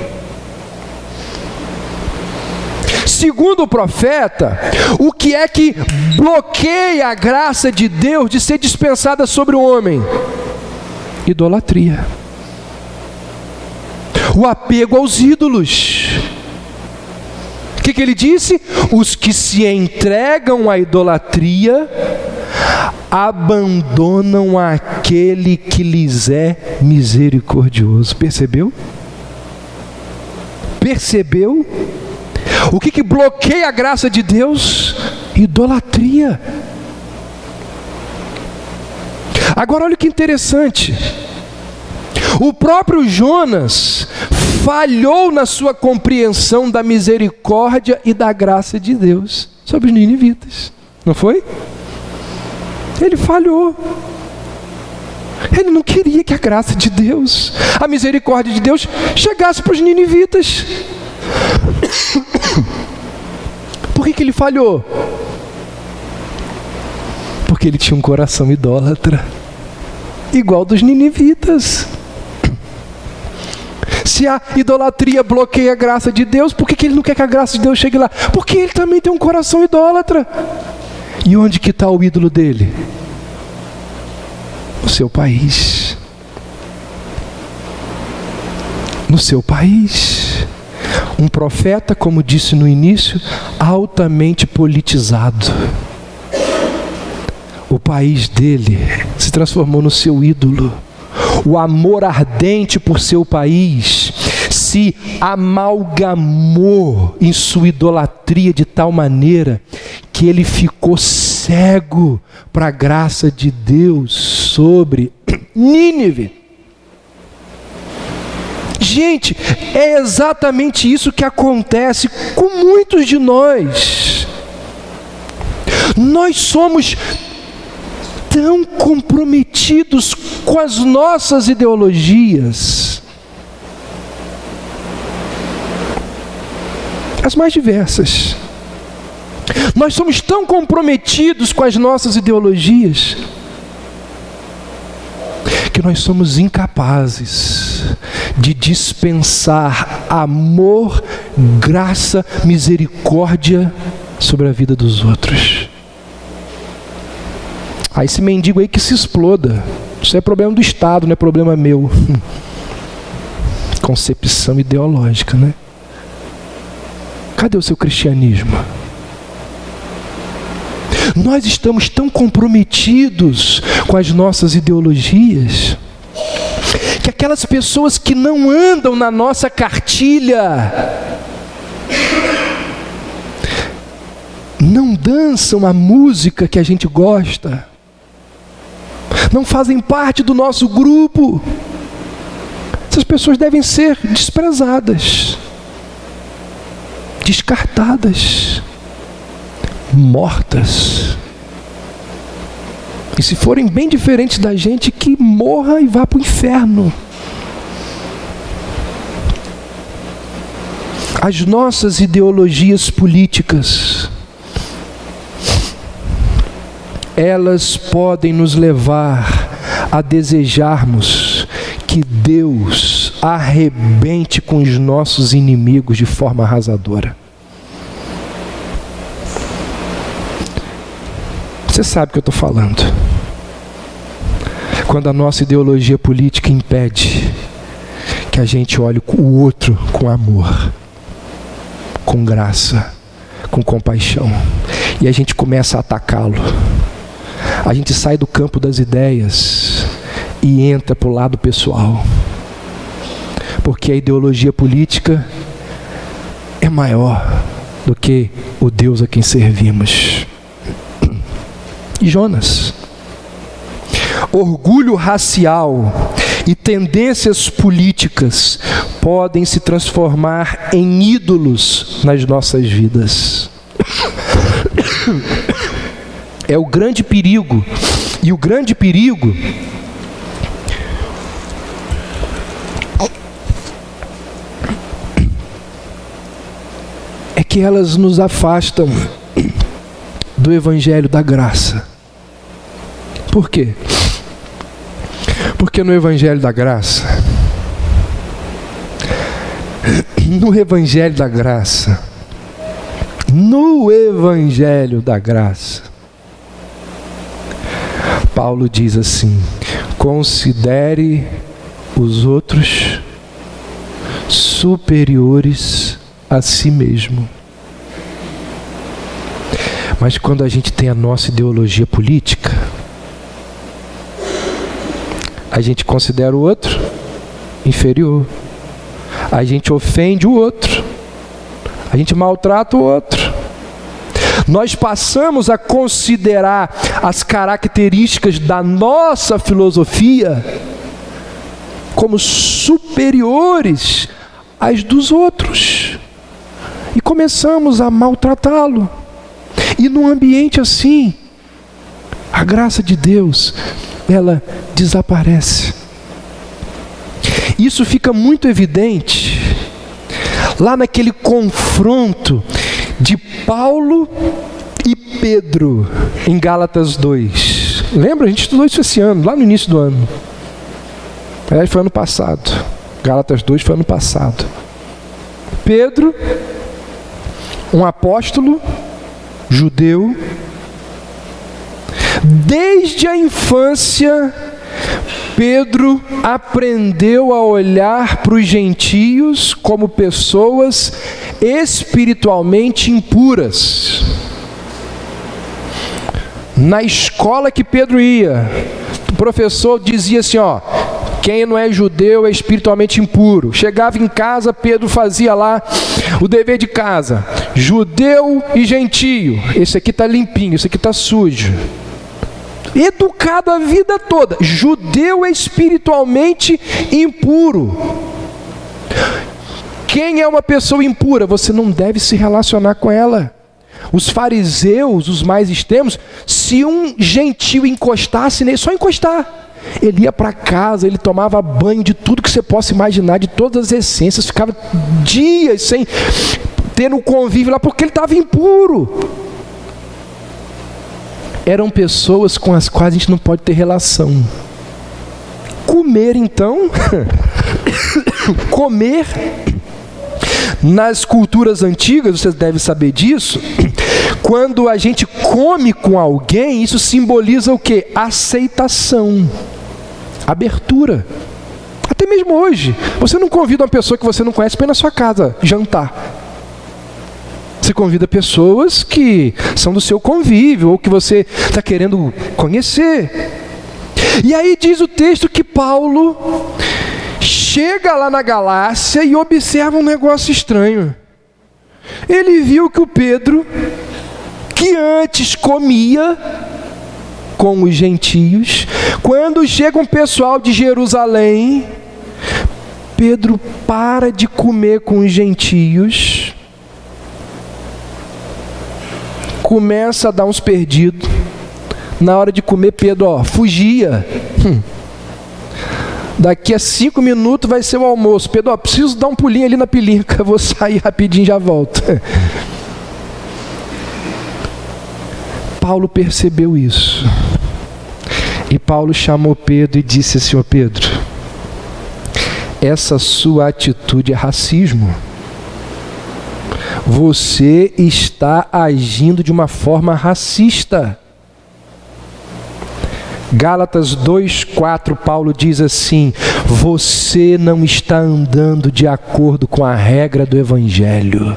Segundo o profeta, o que é que bloqueia a graça de Deus de ser dispensada sobre o homem? Idolatria. O apego aos ídolos. O que ele disse? Os que se entregam à idolatria abandonam aquele que lhes é misericordioso. Percebeu? Percebeu? O que bloqueia a graça de Deus? Idolatria. Agora olha que interessante. O próprio Jonas falhou na sua compreensão da misericórdia e da graça de Deus sobre os ninivitas. Não foi? Ele falhou. Ele não queria que a graça de Deus, a misericórdia de Deus, chegasse para os ninivitas. Por que ele falhou? Porque ele tinha um coração idólatra, igual dos ninivitas. Se a idolatria bloqueia a graça de Deus, por que ele não quer que a graça de Deus chegue lá? Porque ele também tem um coração idólatra. E onde que está o ídolo dele? No seu país. No seu país. Um profeta, como disse no início, altamente politizado. O país dele se transformou no seu ídolo. O amor ardente por seu país se amalgamou em sua idolatria de tal maneira que ele ficou cego para a graça de Deus sobre Nínive. Gente, é exatamente isso que acontece com muitos de nós. Nós somos tão comprometidos com as nossas ideologias, as mais diversas. Nós somos tão comprometidos com as nossas ideologias que nós somos incapazes de dispensar amor, graça, misericórdia sobre a vida dos outros. Esse mendigo aí que se exploda. Isso é problema do Estado, não é problema meu. Concepção ideológica, né? Cadê o seu cristianismo? Nós estamos tão comprometidos com as nossas ideologias que aquelas pessoas que não andam na nossa cartilha, não dançam a música que a gente gosta, não fazem parte do nosso grupo, essas pessoas devem ser desprezadas, descartadas, mortas. E se forem bem diferentes da gente, que morra e vá para o inferno. As nossas ideologias políticas, elas podem nos levar a desejarmos que Deus arrebente com os nossos inimigos de forma arrasadora. Você sabe o que eu estou falando. Quando a nossa ideologia política impede que a gente olhe o outro com amor, com graça, com compaixão, e a gente começa a atacá-lo. A gente sai do campo das ideias e entra para o lado pessoal. Porque a ideologia política é maior do que o Deus a quem servimos. E Jonas. Orgulho racial e tendências políticas podem se transformar em ídolos nas nossas vidas. É o grande perigo. E o grande perigo é que elas nos afastam do Evangelho da graça. Por quê? Porque no Evangelho da graça, no Evangelho da graça, Paulo diz assim: considere os outros superiores a si mesmo. Mas quando a gente tem a nossa ideologia política, a gente considera o outro inferior. A gente ofende o outro. A gente maltrata o outro. Nós passamos a considerar as características da nossa filosofia como superiores às dos outros. E começamos a maltratá-lo. E num ambiente assim, a graça de Deus, ela desaparece. Isso fica muito evidente lá naquele confronto de Paulo e Pedro em Gálatas 2. Lembra? A gente estudou isso esse ano, lá no início do ano. Foi ano passado. Gálatas 2 foi ano passado. Pedro, um apóstolo judeu, desde a infância, Pedro aprendeu a olhar para os gentios como pessoas espiritualmente impuras. Na escola que Pedro ia, o professor dizia assim, quem não é judeu é espiritualmente impuro. Chegava em casa, Pedro fazia lá o dever de casa. Judeu e gentio. Esse aqui está limpinho, esse aqui está sujo. Educado a vida toda. Judeu é espiritualmente impuro. Quem é uma pessoa impura? Você não deve se relacionar com ela. Os fariseus, os mais extremos, se um gentio encostasse nele, só encostar, ele ia para casa, ele tomava banho de tudo que você possa imaginar, de todas as essências, ficava dias sem ter um convívio lá, porque ele estava impuro. Eram pessoas com as quais a gente não pode ter relação. Comer, então, comer, nas culturas antigas, vocês devem saber disso, quando a gente come com alguém, isso simboliza o quê? Aceitação, abertura. Até mesmo hoje, você não convida uma pessoa que você não conhece para ir na sua casa jantar. Você convida pessoas que são do seu convívio, ou que você está querendo conhecer. E aí diz o texto que Paulo chega lá na Galácia e observa um negócio estranho. Ele viu que o Pedro, que antes comia com os gentios, quando chega um pessoal de Jerusalém, Pedro para de comer com os gentios, começa a dar uns perdidos. Na hora de comer, Pedro, fugia. Daqui a 5 minutos vai ser o almoço. Pedro, preciso dar um pulinho ali na pilinca, vou sair rapidinho e já volto. Paulo percebeu isso. E Paulo chamou Pedro e disse assim, Pedro, essa sua atitude é racismo. Você está agindo de uma forma racista. Gálatas 2:4, Paulo diz assim, você não está andando de acordo com a regra do Evangelho.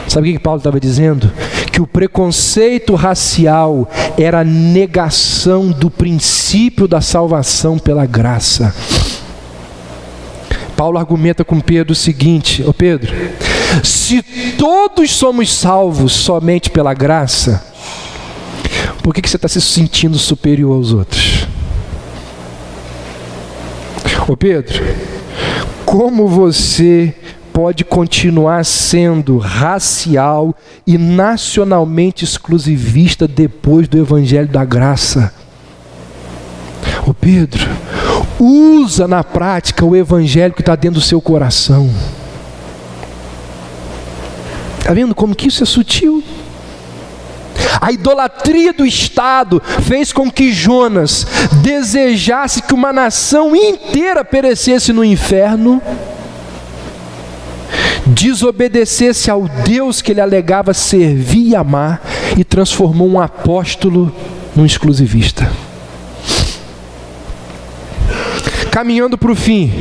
Sabe o que Paulo estava dizendo? Que o preconceito racial era a negação do princípio da salvação pela graça. Paulo argumenta com Pedro o seguinte, Pedro, se todos somos salvos somente pela graça, por que você está se sentindo superior aos outros? Pedro, como você pode continuar sendo racial e nacionalmente exclusivista depois do Evangelho da Graça? Pedro, usa na prática o Evangelho que está dentro do seu coração. Está vendo como que isso é sutil? A idolatria do Estado fez com que Jonas desejasse que uma nação inteira perecesse no inferno, desobedecesse ao Deus que ele alegava servir e amar, e transformou um apóstolo num exclusivista. Caminhando para o fim,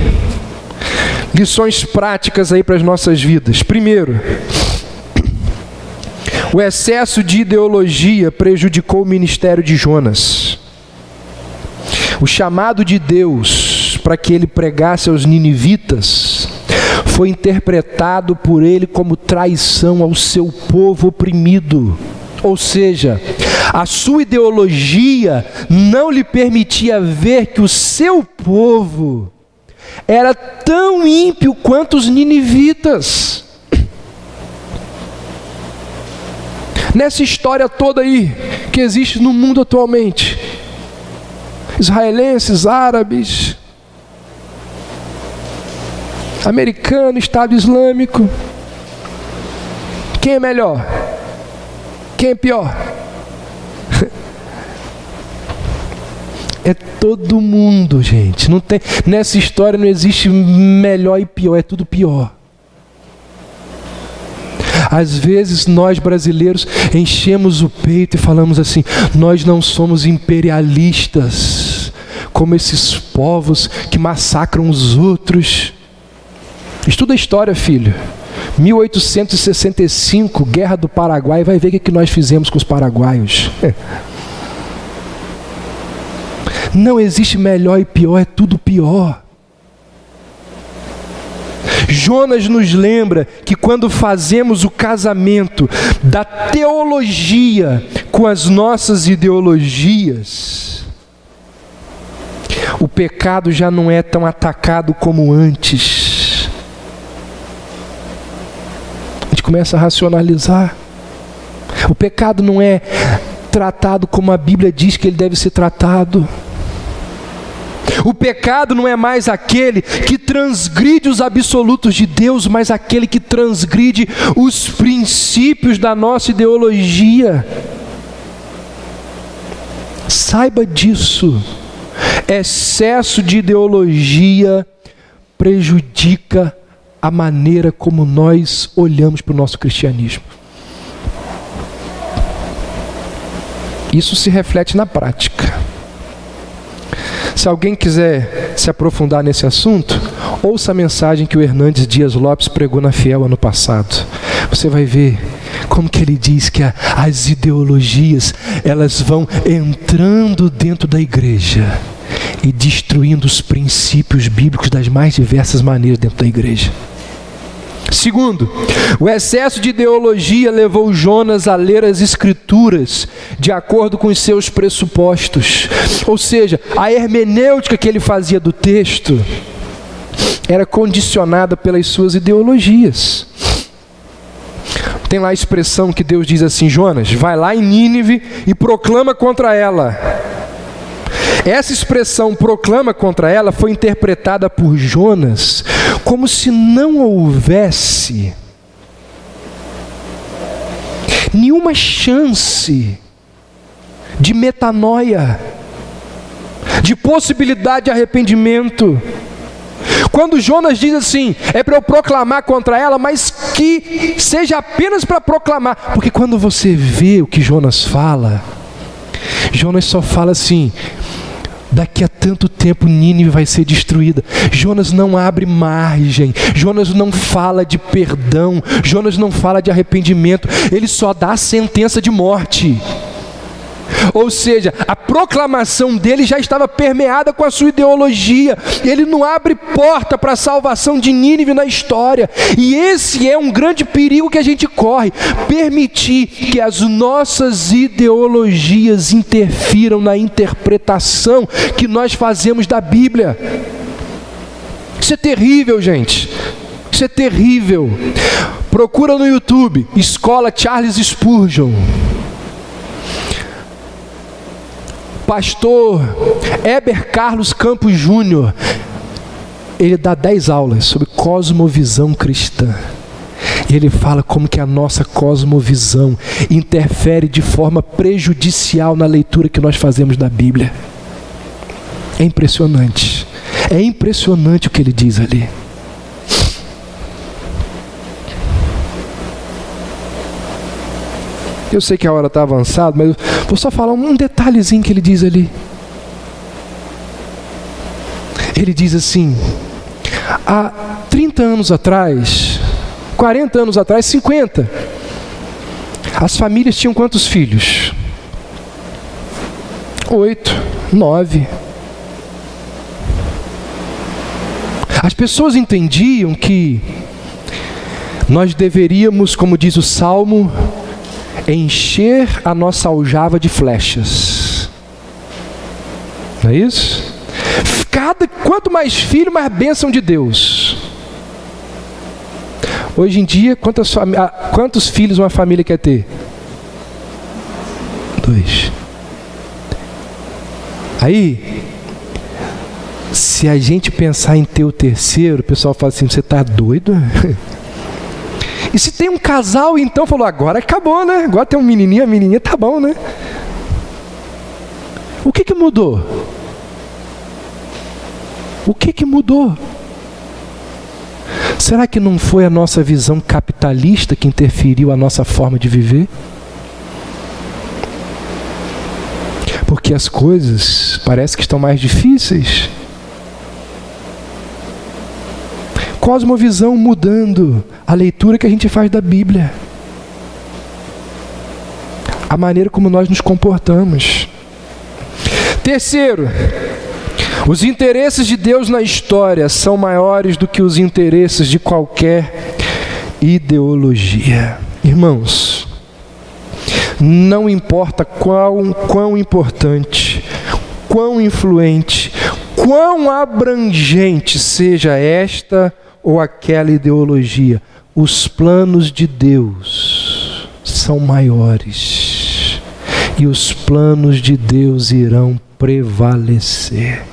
lições práticas aí para as nossas vidas. Primeiro, o excesso de ideologia prejudicou o ministério de Jonas. O chamado de Deus para que ele pregasse aos ninivitas foi interpretado por ele como traição ao seu povo oprimido. Ou seja, a sua ideologia não lhe permitia ver que o seu povo era tão ímpio quanto os ninivitas. Nessa história toda aí que existe no mundo atualmente, israelenses, árabes, americano, Estado Islâmico, quem é melhor? Quem é pior? É todo mundo, gente. Não tem, nessa história não existe melhor e pior, é tudo pior. Às vezes nós brasileiros enchemos o peito e falamos assim: nós não somos imperialistas como esses povos que massacram os outros. Estuda a história, filho. 1865, Guerra do Paraguai, vai ver o que nós fizemos com os paraguaios. Não existe melhor e pior, é tudo pior. Jonas nos lembra que quando fazemos o casamento da teologia com as nossas ideologias, o pecado já não é tão atacado como antes. A gente começa a racionalizar. O pecado não é tratado como a Bíblia diz que ele deve ser tratado. O pecado não é mais aquele que transgride os absolutos de Deus, mas aquele que transgride os princípios da nossa ideologia. Saiba disso. Excesso de ideologia prejudica a maneira como nós olhamos para o nosso cristianismo. Isso se reflete na prática. Se alguém quiser se aprofundar nesse assunto, ouça a mensagem que o Hernandes Dias Lopes pregou na Fiel ano passado. Você vai ver como que ele diz que as ideologias, elas vão entrando dentro da igreja e destruindo os princípios bíblicos das mais diversas maneiras dentro da igreja. Segundo, o excesso de ideologia levou Jonas a ler as Escrituras de acordo com os seus pressupostos. Ou seja, a hermenêutica que ele fazia do texto era condicionada pelas suas ideologias. Tem lá a expressão que Deus diz assim: Jonas, vai lá em Nínive e proclama contra ela. Essa expressão proclama contra ela foi interpretada por Jonas como se não houvesse nenhuma chance de metanoia, de possibilidade de arrependimento. Quando Jonas diz assim, é para eu proclamar contra ela, mas que seja apenas para proclamar, porque quando você vê o que Jonas fala, Jonas só fala assim: daqui a tanto tempo Nínive vai ser destruída. Jonas não abre margem, Jonas não fala de perdão, Jonas não fala de arrependimento, ele só dá a sentença de morte. Ou seja, a proclamação dele já estava permeada com a sua ideologia. Ele não abre porta para a salvação de Nínive na história. E esse é um grande perigo que a gente corre: permitir que as nossas ideologias interfiram na interpretação que nós fazemos da Bíblia. Isso é terrível, gente. Isso é terrível. Procura no YouTube, Escola Charles Spurgeon. Pastor Heber Carlos Campos Júnior, ele dá 10 aulas sobre cosmovisão cristã. E ele fala como que a nossa cosmovisão interfere de forma prejudicial na leitura que nós fazemos da Bíblia. É impressionante. É impressionante o que ele diz ali. Eu sei que a hora está avançada, mas vou só falar um detalhezinho que ele diz ali. Ele diz assim: há 30 anos atrás, 40 anos atrás, 50, as famílias tinham quantos filhos? 8, 9. As pessoas entendiam que nós deveríamos, como diz o Salmo, encher a nossa aljava de flechas. Não é isso? Quanto mais filho, mais bênção de Deus. Hoje em dia, quantos filhos uma família quer ter? 2. Aí, se a gente pensar em ter o terceiro, o pessoal fala assim: você está doido? E se tem um casal, então falou: agora acabou, né? Agora tem um menininho, a menininha, tá bom, né? O que mudou? O que mudou? Será que não foi a nossa visão capitalista que interferiu a nossa forma de viver? Porque as coisas parece que estão mais difíceis. Cosmovisão mudando a leitura que a gente faz da Bíblia. A maneira como nós nos comportamos. Terceiro, os interesses de Deus na história são maiores do que os interesses de qualquer ideologia. Irmãos, não importa quão importante, quão influente, quão abrangente seja esta ou aquela ideologia, os planos de Deus são maiores e os planos de Deus irão prevalecer.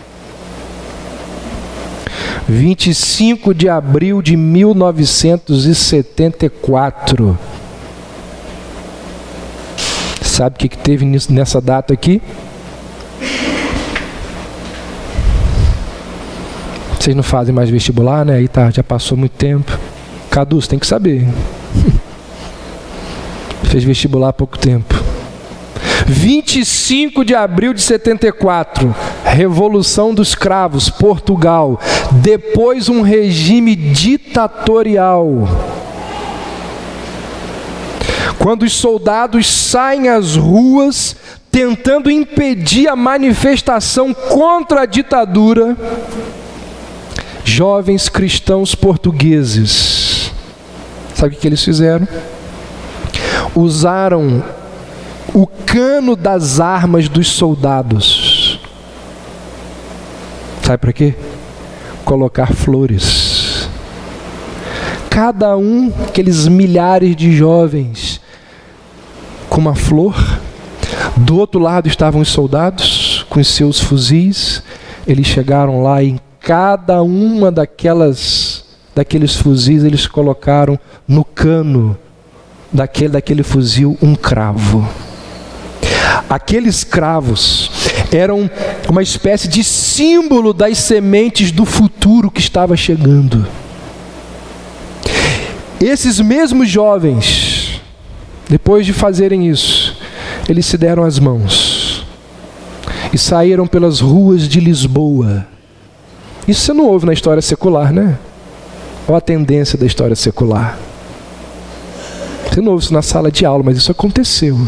25 de abril de 1974. Sabe o que teve nessa data aqui? Vocês não fazem mais vestibular, né? Aí tá, já passou muito tempo. Cadu, você tem que saber. Fez vestibular há pouco tempo. 25 de abril de 74, Revolução dos Cravos, Portugal. Depois um regime ditatorial. Quando os soldados saem às ruas tentando impedir a manifestação contra a ditadura, jovens cristãos portugueses, sabe o que eles fizeram? Usaram o cano das armas dos soldados. Sabe para quê? Colocar flores. Cada um, aqueles milhares de jovens, com uma flor. Do outro lado estavam os soldados, com os seus fuzis. Eles chegaram lá e em cada uma daqueles fuzis, eles colocaram no cano daquele fuzil um cravo. Aqueles cravos eram uma espécie de símbolo das sementes do futuro que estava chegando. Esses mesmos jovens, depois de fazerem isso, eles se deram as mãos e saíram pelas ruas de Lisboa. Isso você não ouve na história secular, né? Olha a tendência da história secular. Você não ouve isso na sala de aula, mas isso aconteceu.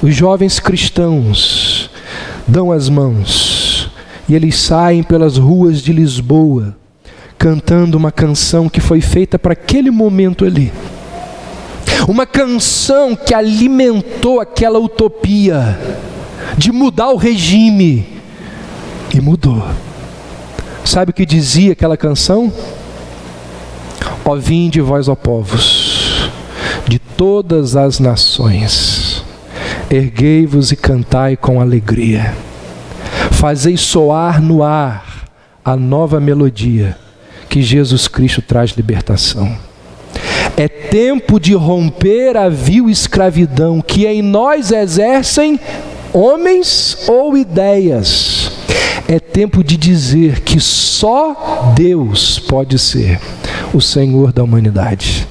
Os jovens cristãos dão as mãos e eles saem pelas ruas de Lisboa cantando uma canção que foi feita para aquele momento ali. Uma canção que alimentou aquela utopia de mudar o regime. E mudou. Sabe o que dizia aquela canção? Ó vinde vós, ó povos, de todas as nações, erguei-vos e cantai com alegria. Fazei soar no ar a nova melodia, que Jesus Cristo traz libertação. É tempo de romper a vil escravidão que em nós exercem homens ou ideias. É tempo de dizer que só Deus pode ser o Senhor da humanidade.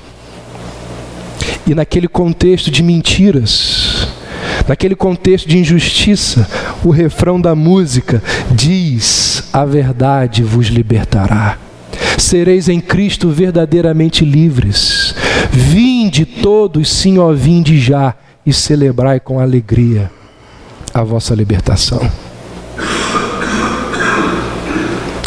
E naquele contexto de mentiras, naquele contexto de injustiça, o refrão da música diz: a verdade vos libertará. Sereis em Cristo verdadeiramente livres. Vinde todos, sim, ó, vinde já, e celebrai com alegria a vossa libertação.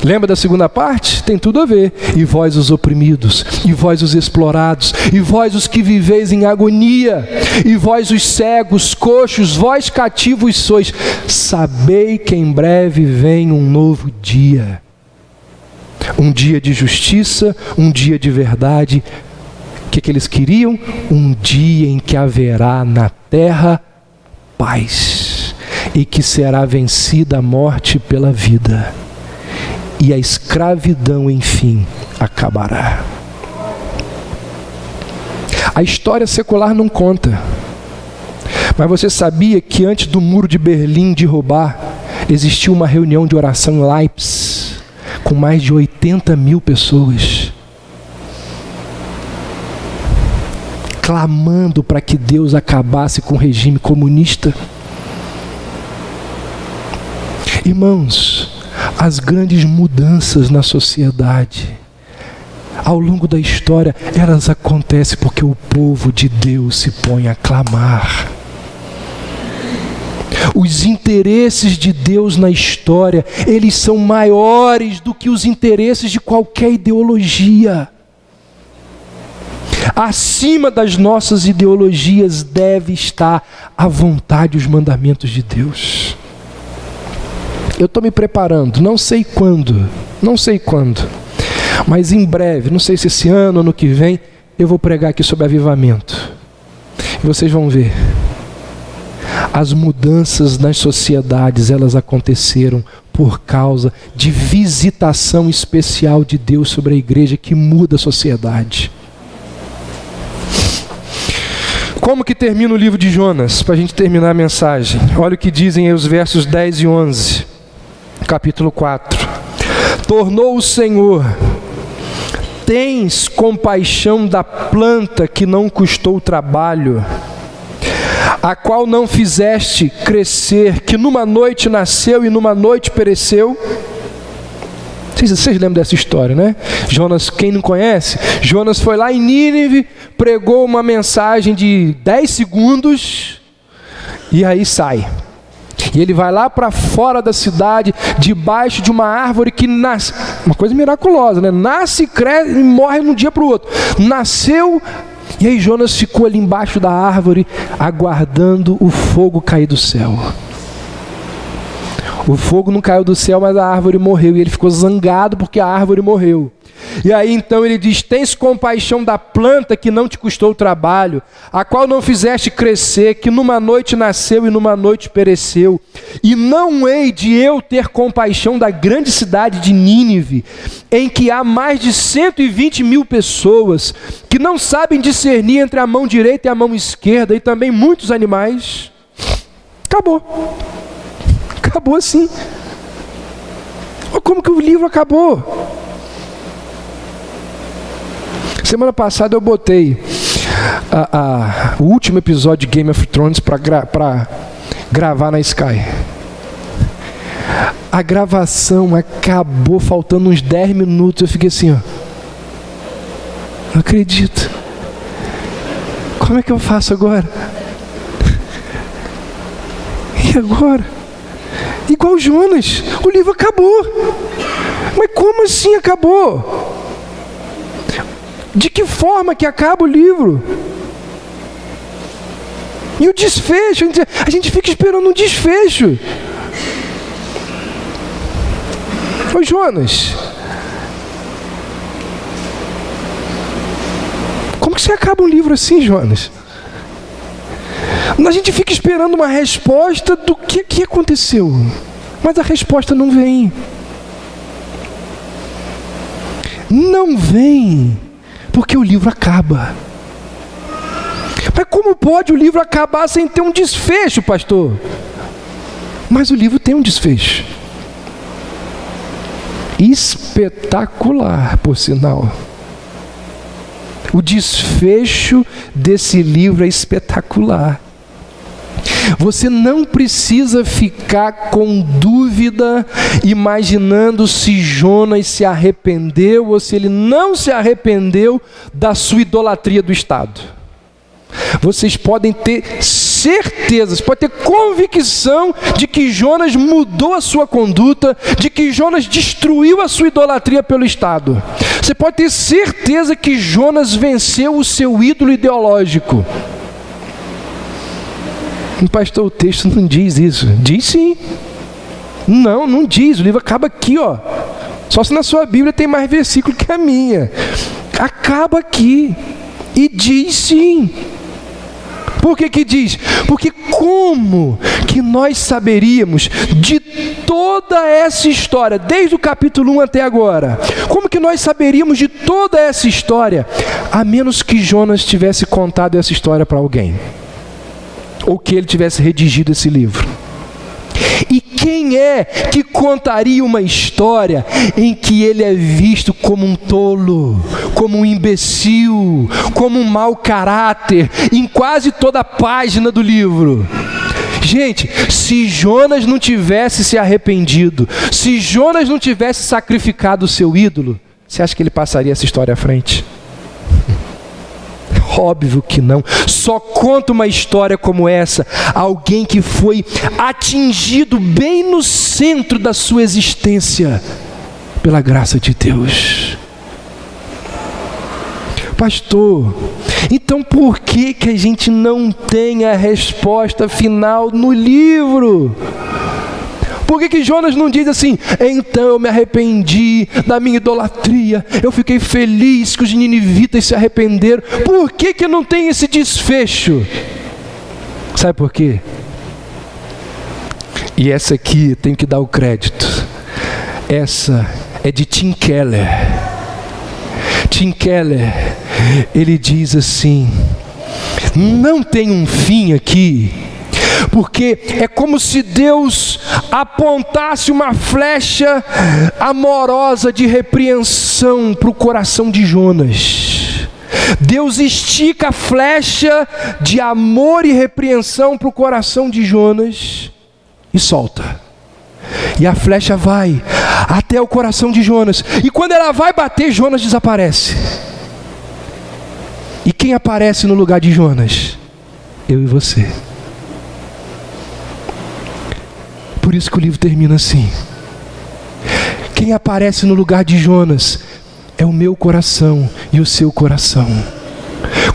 Lembra da segunda parte? Tem tudo a ver. E vós os oprimidos, e vós os explorados, e vós os que viveis em agonia, e vós os cegos, coxos, vós cativos sois. Sabei que em breve vem um novo dia. Um dia de justiça, um dia de verdade. O que eles queriam? Um dia em que haverá na terra paz, e que será vencida a morte pela vida. E a escravidão, enfim, acabará. A história secular não conta. Mas você sabia que antes do muro de Berlim derrubar, existiu uma reunião de oração em Leipzig, com mais de 80 mil pessoas, clamando para que Deus acabasse com o regime comunista. Irmãos, as grandes mudanças na sociedade, ao longo da história, elas acontecem porque o povo de Deus se põe a clamar. Os interesses de Deus na história, eles são maiores do que os interesses de qualquer ideologia. Acima das nossas ideologias deve estar a vontade e os mandamentos de Deus. Eu estou me preparando, não sei quando, mas em breve, não sei se esse ano ou ano que vem, eu vou pregar aqui sobre avivamento. E vocês vão ver. As mudanças nas sociedades, elas aconteceram por causa de visitação especial de Deus sobre a igreja que muda a sociedade. Como que termina o livro de Jonas? Para a gente terminar a mensagem. Olha o que dizem aí os versos 10 e 11. Capítulo 4. Tornou o Senhor: tens compaixão da planta que não custou trabalho, a qual não fizeste crescer, que numa noite nasceu e numa noite pereceu? Vocês lembram dessa história, né? Jonas, quem não conhece? Jonas foi lá em Nínive, pregou uma mensagem de 10 segundos e aí sai. E ele vai lá para fora da cidade, debaixo de uma árvore que nasce, uma coisa miraculosa, né? Nasce, cresce e morre de um dia para o outro. Nasceu, e aí Jonas ficou ali embaixo da árvore, aguardando o fogo cair do céu. O fogo não caiu do céu, mas a árvore morreu, e ele ficou zangado porque a árvore morreu. E aí então ele diz: tens compaixão da planta que não te custou trabalho, a qual não fizeste crescer, que numa noite nasceu e numa noite pereceu. E não hei de eu ter compaixão da grande cidade de Nínive, em que há mais de 120 mil pessoas, que não sabem discernir entre a mão direita e a mão esquerda, e também muitos animais. Acabou. Acabou assim. Olha como que o livro acabou. Semana passada eu botei o último episódio de Game of Thrones para gravar na Sky. A gravação acabou faltando uns 10 minutos. Eu fiquei assim, ó. Não acredito. Como é que eu faço agora? E agora? Igual Jonas, o livro acabou. Mas como assim acabou? De que forma que acaba o livro? E o desfecho? A gente fica esperando um desfecho. Ô Jonas, como que você acaba um livro assim, Jonas? A gente fica esperando uma resposta do que aconteceu, mas a resposta não vem. Não vem, porque o livro acaba. Mas como pode o livro acabar sem ter um desfecho, pastor? Mas o livro tem um desfecho. Espetacular, por sinal. O desfecho desse livro é espetacular. Você não precisa ficar com dúvida, imaginando se Jonas se arrependeu ou se ele não se arrependeu da sua idolatria do Estado. Vocês podem ter certeza, podem ter convicção de que Jonas mudou a sua conduta, de que Jonas destruiu a sua idolatria pelo Estado. Você pode ter certeza que Jonas venceu o seu ídolo ideológico. Pastor, o texto não diz isso. Diz sim. Não diz. O livro acaba aqui, ó. Só se na sua Bíblia tem mais versículo que a minha. Acaba aqui. E diz sim. Por que diz? Porque como que nós saberíamos de toda essa história, desde o capítulo 1 até agora, como que nós saberíamos de toda essa história, a menos que Jonas tivesse contado essa história para alguém? Ou que ele tivesse redigido esse livro? E Quem é que contaria uma história em que ele é visto como um tolo, como um imbecil, como um mau caráter, em quase toda a página do livro? Gente, se Jonas não tivesse se arrependido, se Jonas não tivesse sacrificado o seu ídolo, você acha que ele passaria essa história à frente? Óbvio que não. Só conta uma história como essa alguém que foi atingido bem no centro da sua existência pela graça de Deus. Pastor, então por que a gente não tem a resposta final no livro? Por que Jonas não diz assim: então eu me arrependi da minha idolatria, eu fiquei feliz que os ninivitas se arrependeram? Por que não tem esse desfecho? Sabe por quê? E essa aqui tem que dar o crédito. Essa é de Tim Keller. Tim Keller, ele diz assim: não tem um fim aqui, porque é como se Deus apontasse uma flecha amorosa de repreensão para o coração de Jonas. Deus estica a flecha de amor e repreensão para o coração de Jonas e solta. E a flecha vai até o coração de Jonas. E quando ela vai bater, Jonas desaparece. E quem aparece no lugar de Jonas? Eu e você. Por isso que o livro termina assim. Quem aparece no lugar de Jonas é o meu coração e o seu coração.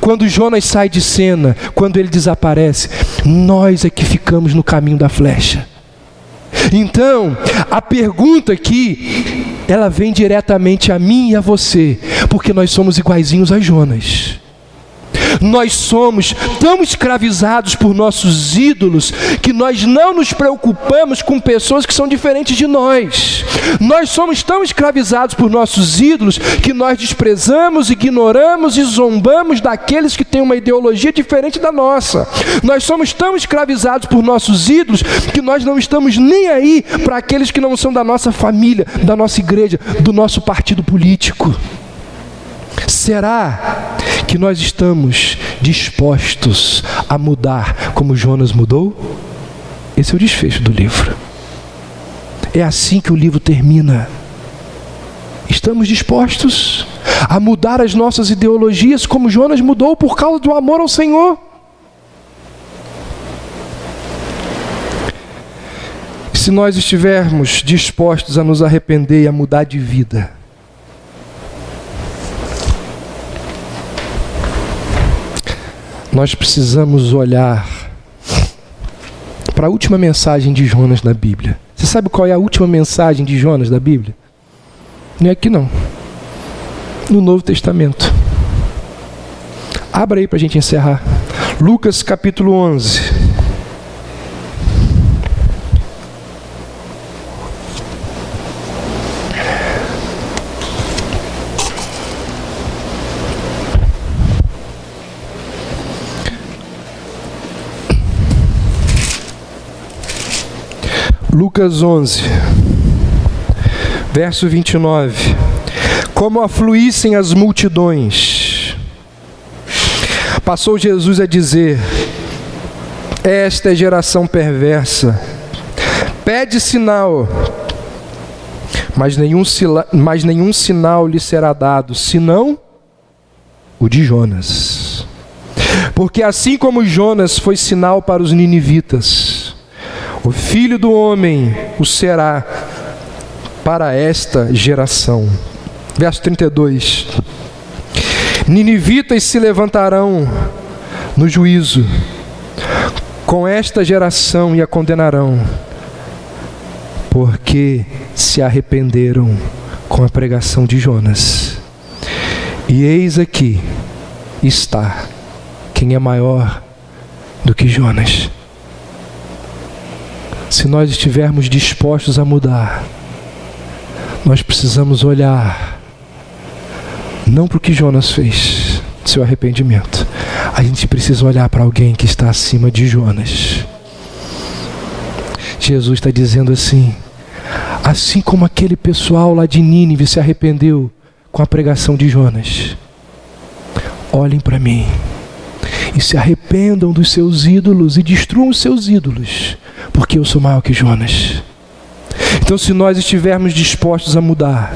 Quando Jonas sai de cena, quando ele desaparece, nós é que ficamos no caminho da flecha. Então, a pergunta aqui, ela vem diretamente a mim e a você, porque nós somos iguaizinhos a Jonas. Nós somos tão escravizados por nossos ídolos que nós não nos preocupamos com pessoas que são diferentes de nós. Nós somos tão escravizados por nossos ídolos que nós desprezamos, ignoramos e zombamos daqueles que têm uma ideologia diferente da nossa. Nós somos tão escravizados por nossos ídolos que nós não estamos nem aí para aqueles que não são da nossa família, da nossa igreja, do nosso partido político. Será que nós estamos dispostos a mudar como Jonas mudou? Esse é o desfecho do livro. É assim que o livro termina. Estamos dispostos a mudar as nossas ideologias como Jonas mudou por causa do amor ao Senhor? Se nós estivermos dispostos a nos arrepender e a mudar de vida, nós precisamos olhar para a última mensagem de Jonas na Bíblia. Você sabe qual é a última mensagem de Jonas da Bíblia? Não é aqui não. No Novo Testamento. Abra aí para a gente encerrar. Lucas capítulo 11. Lucas 11, verso 29. Como afluíssem as multidões, passou Jesus a dizer: esta é geração perversa, pede sinal, mas nenhum sinal lhe será dado, senão o de Jonas. Porque assim como Jonas foi sinal para os ninivitas, o Filho do Homem o será para esta geração. Verso 32. Ninivitas se levantarão no juízo com esta geração e a condenarão, porque se arrependeram com a pregação de Jonas. E eis aqui está quem é maior do que Jonas. Se nós estivermos dispostos a mudar, nós precisamos olhar não para o que Jonas fez, seu arrependimento. A gente precisa olhar para alguém que está acima de Jonas. Jesus está dizendo assim: assim como aquele pessoal lá de Nínive se arrependeu com a pregação de Jonas, olhem para mim e se arrependam dos seus ídolos e destruam os seus ídolos, porque eu sou maior que Jonas. Então, se nós estivermos dispostos a mudar,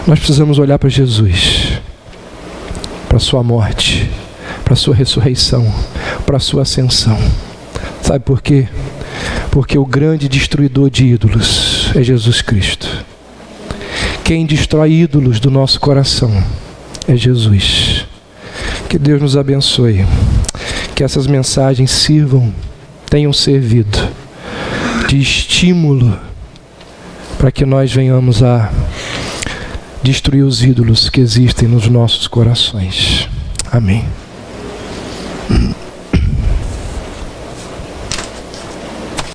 nós precisamos olhar para Jesus, para a sua morte, para a sua ressurreição, para a sua ascensão. Sabe por quê? Porque o grande destruidor de ídolos é Jesus Cristo. Quem destrói ídolos do nosso coração é Jesus. Que Deus nos abençoe. Que essas mensagens sirvam, tenham servido de estímulo para que nós venhamos a destruir os ídolos que existem nos nossos corações. Amém.